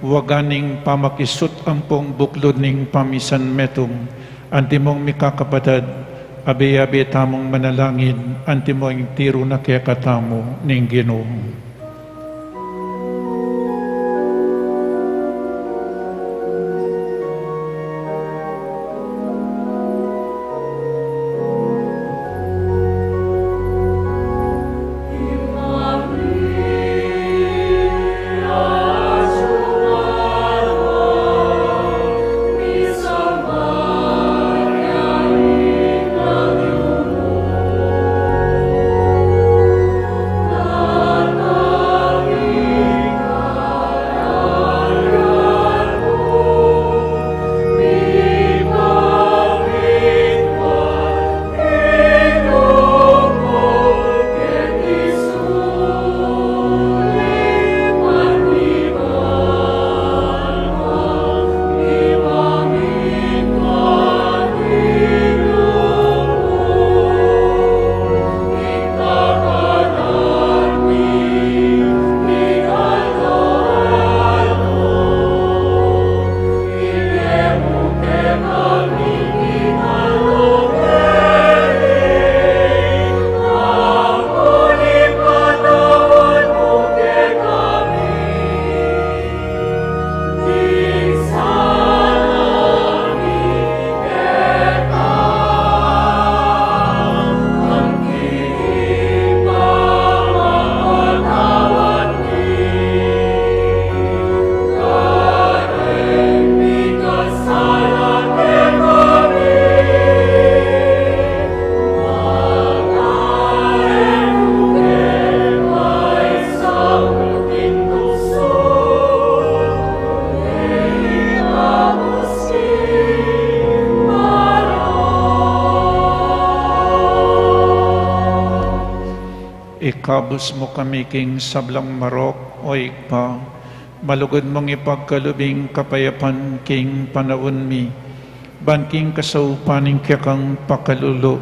S2: waganing pamakisut ampong buklod ning pamisan metong, antimong mikakapatad, abe-abe tamong manalangin, antimong tiro na kaya katamo ning Ginoo. Ikabos mo kami king sablang marok o ikpa, malugod mong ipagkalubing kapayapan king panawon mi, banking kasaupaning kang pakalulo,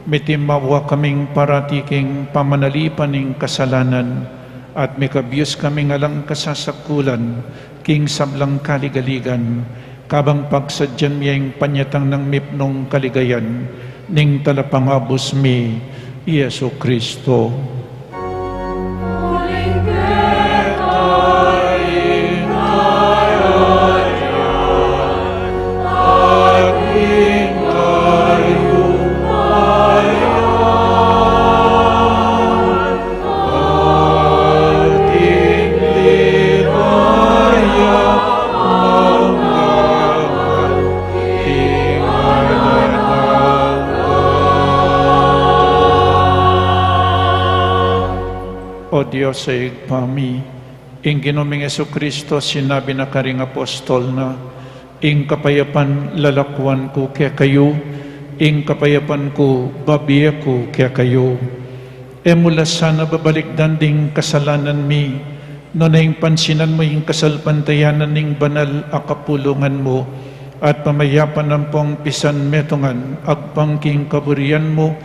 S2: mitimawa kaming parati king pamanalipaning kasalanan, at mikabyos kaming alang kasasakulan, king sablang kaligaligan, kabang pagsadyan miyang panyatang ng mipnong kaligayan, ning talapangabos mi, Yesu Kristo. O Diyos sa igpami, ing Ginoming Jesucristo sinabi na karing apostol na, ing kapayapan lalakwan ko kaya kayo, ing kapayapan ko babiya ko kaya kayo. E mula sana babalik danding kasalanan mi, no na ing pansinan mo ing kasalpantayanan ning banal akapulungan mo, at pamayapan ng pong pisan metongan, agpangking kaburian mo,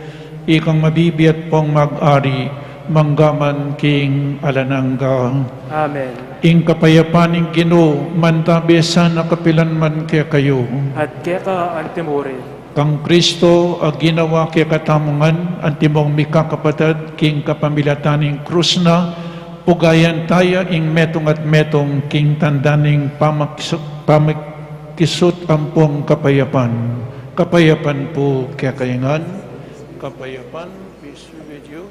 S2: ikang mabibiyat pong mag-ari, manggaman king alanangga.
S1: Amen.
S2: Ing kapayapaning Ginoo, mantabi sana kapilan man kaya kayo.
S1: At kaya ka antimurin.
S2: Kang Kristo ag ginawa kaya katamungan, antimong mikakapatad king kapamilataning krus na, pugayan taya ing metong at metong king tandaning pamakisut ampong kapayapan. Kapayapan po kaya kayangan. Kapayapan, peace be with you.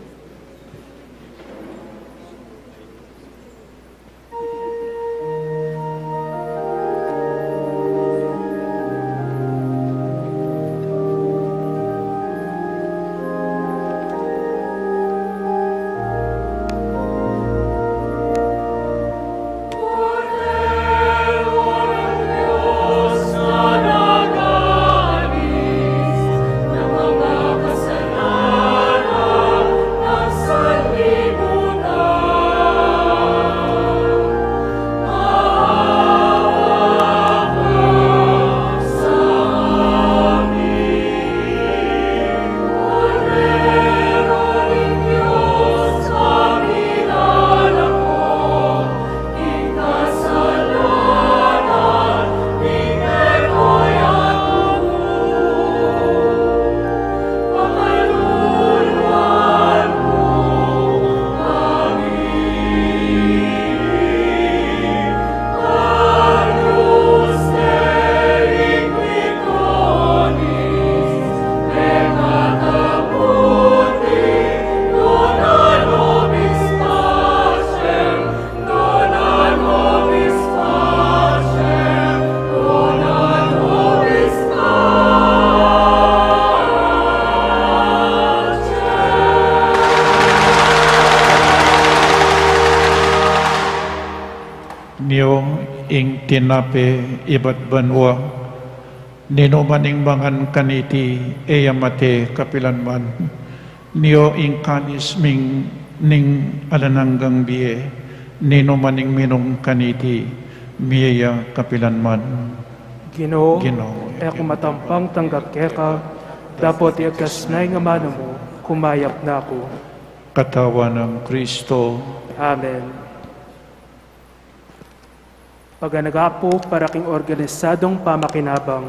S10: Kasalanan
S2: niyo ing tinape ibat banwa, nino maning mangan kaniti eyamate kapilanman, niyo ing kanis ming ning alananggang biye, nino maning minong kaniti miya kapilanman.
S1: Ginoo,
S2: Ginoo,
S1: e kung matampang tanggap keka, dapat iagas na yung amano mo, kumayap na ako.
S2: Katawan ng Kristo,
S1: Amen. Paganagapo para king organisadong pamakinabang,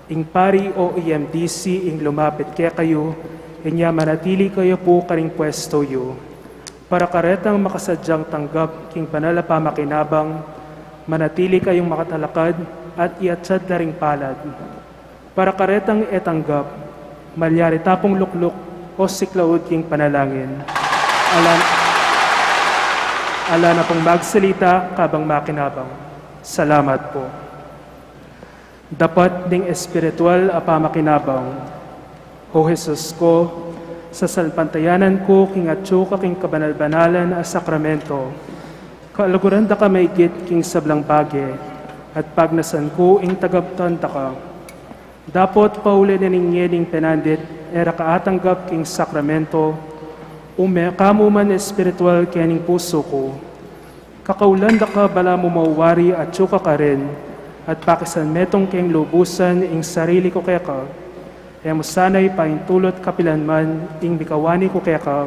S1: ing pari o EMDC ing lumapit kaya kayo, inya manatili kayo po karing pwesto yo. Para karetang makasadyang tanggap king panala pamakinabang, manatili kayong makatalakad at iatsad na ring palad. Para karetang etanggap, malyari tapong lukluk o siklaud king panalangin. Ala na pong magsalita kabang makinabang. Salamat po. Dapat ding espiritual a pamakinabang. O Jesus ko, sa salpantayanan ko king atyo ka king kabanal-banalan a sakramento, kaalaguran da ka maigit king sablang bage, at pagnasan ko ing tagaptanta ka. Dapat pauli na ning penandit, era kaatanggap king sakramento, kamuman espiritual kening puso ko. Kakaulan da ka bala mo mauwari at tsuka ka rin, at pakisan metong keng lubusan ing sarili ko kaya ka, mo sana'y paintulot kapilanman ing bikawani ko kaya ka.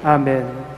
S1: Amen.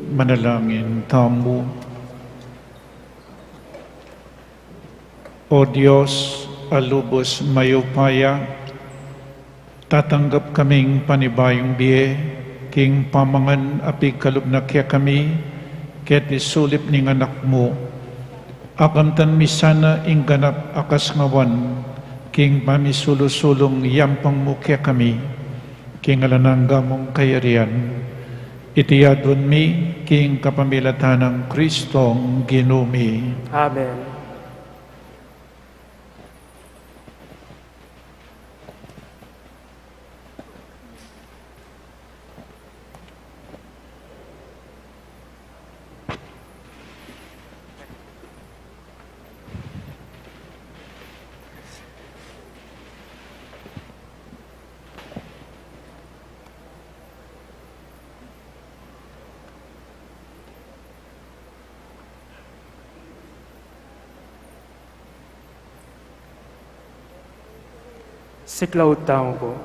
S2: manalangin tamu. O Diyos, alubos mayupaya, tatanggap kaming panibayong biye, king pamangan api kalubna kya kami, ket isulip ning anak mo. Akamtan mi sana ingganap akas ngawan, king pamisulusulong yampang mo kya kami, king alanangga mong kayarian. Itiyadon mi, king kapamilatan ng Kristong ginumi.
S1: Amen. Siklaw taong po.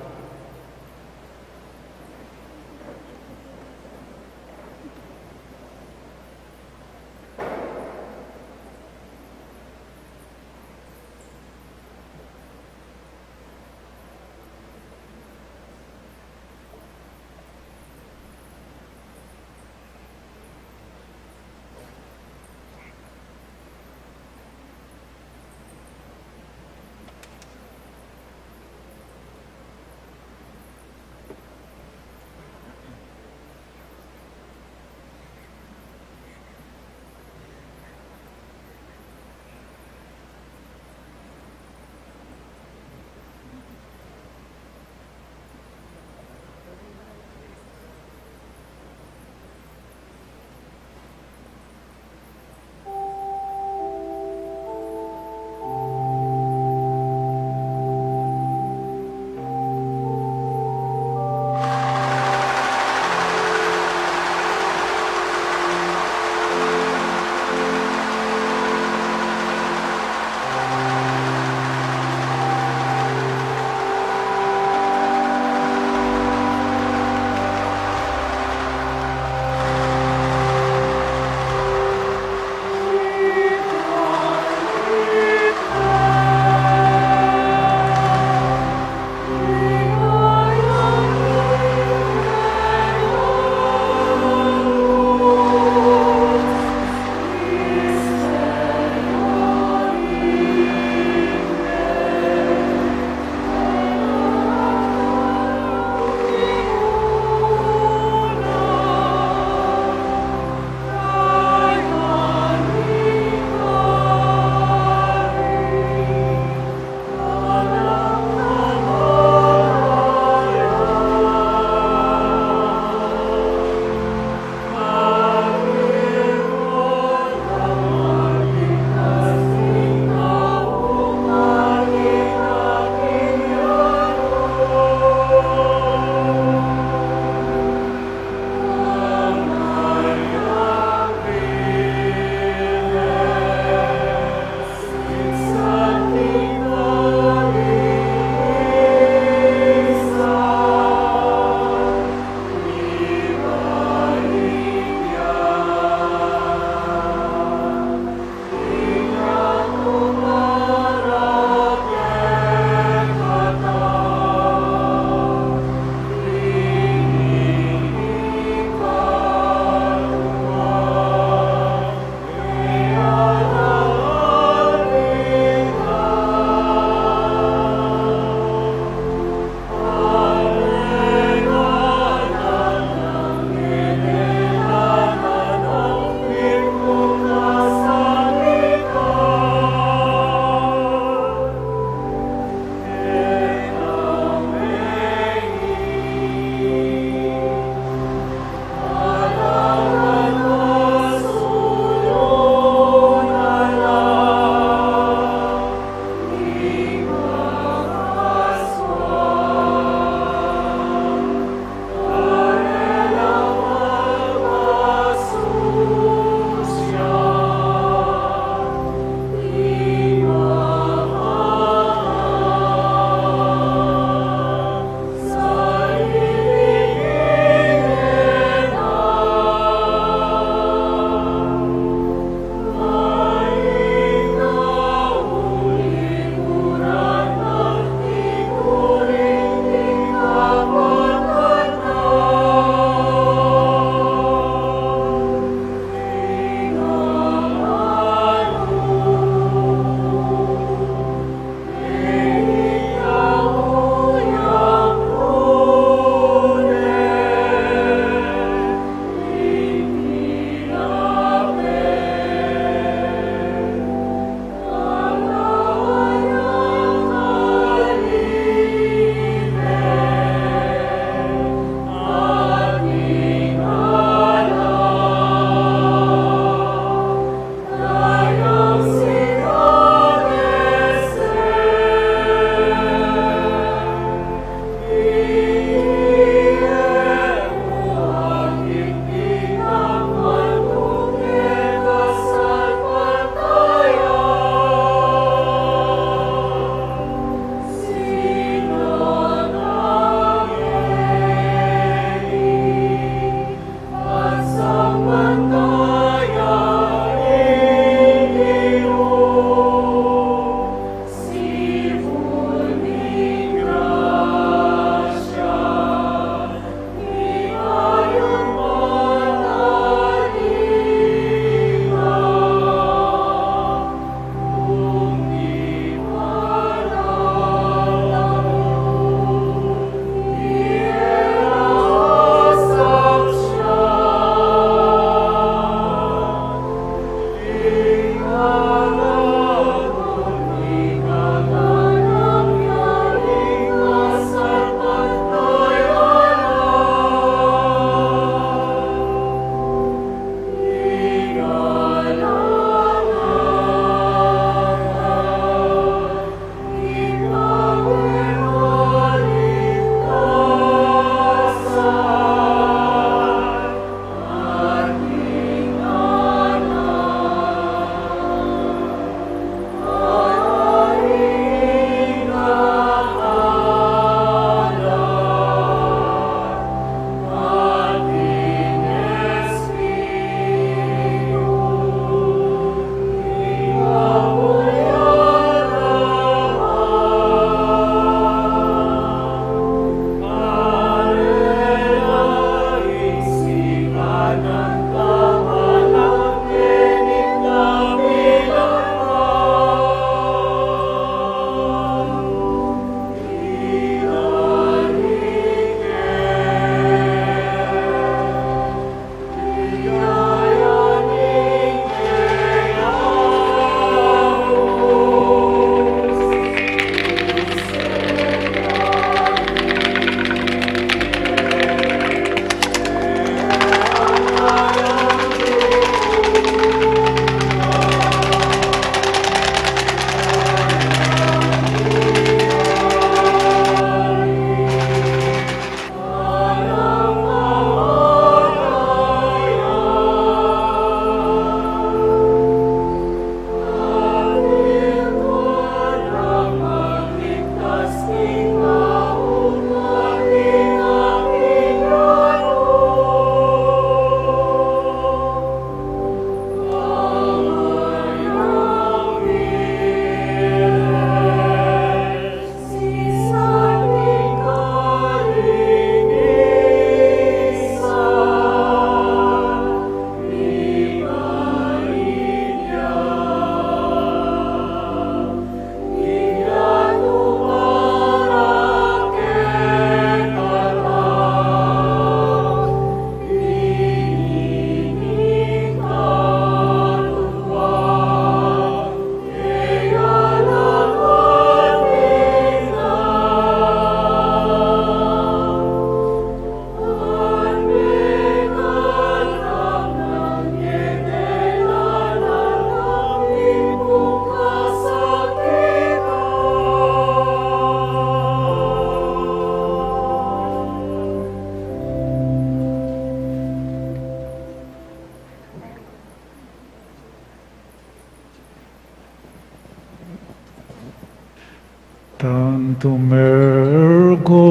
S2: Sanctum ergo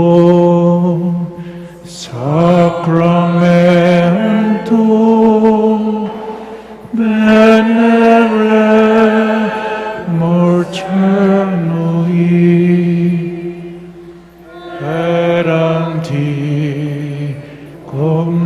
S2: sacramentum venere morternui eranti cum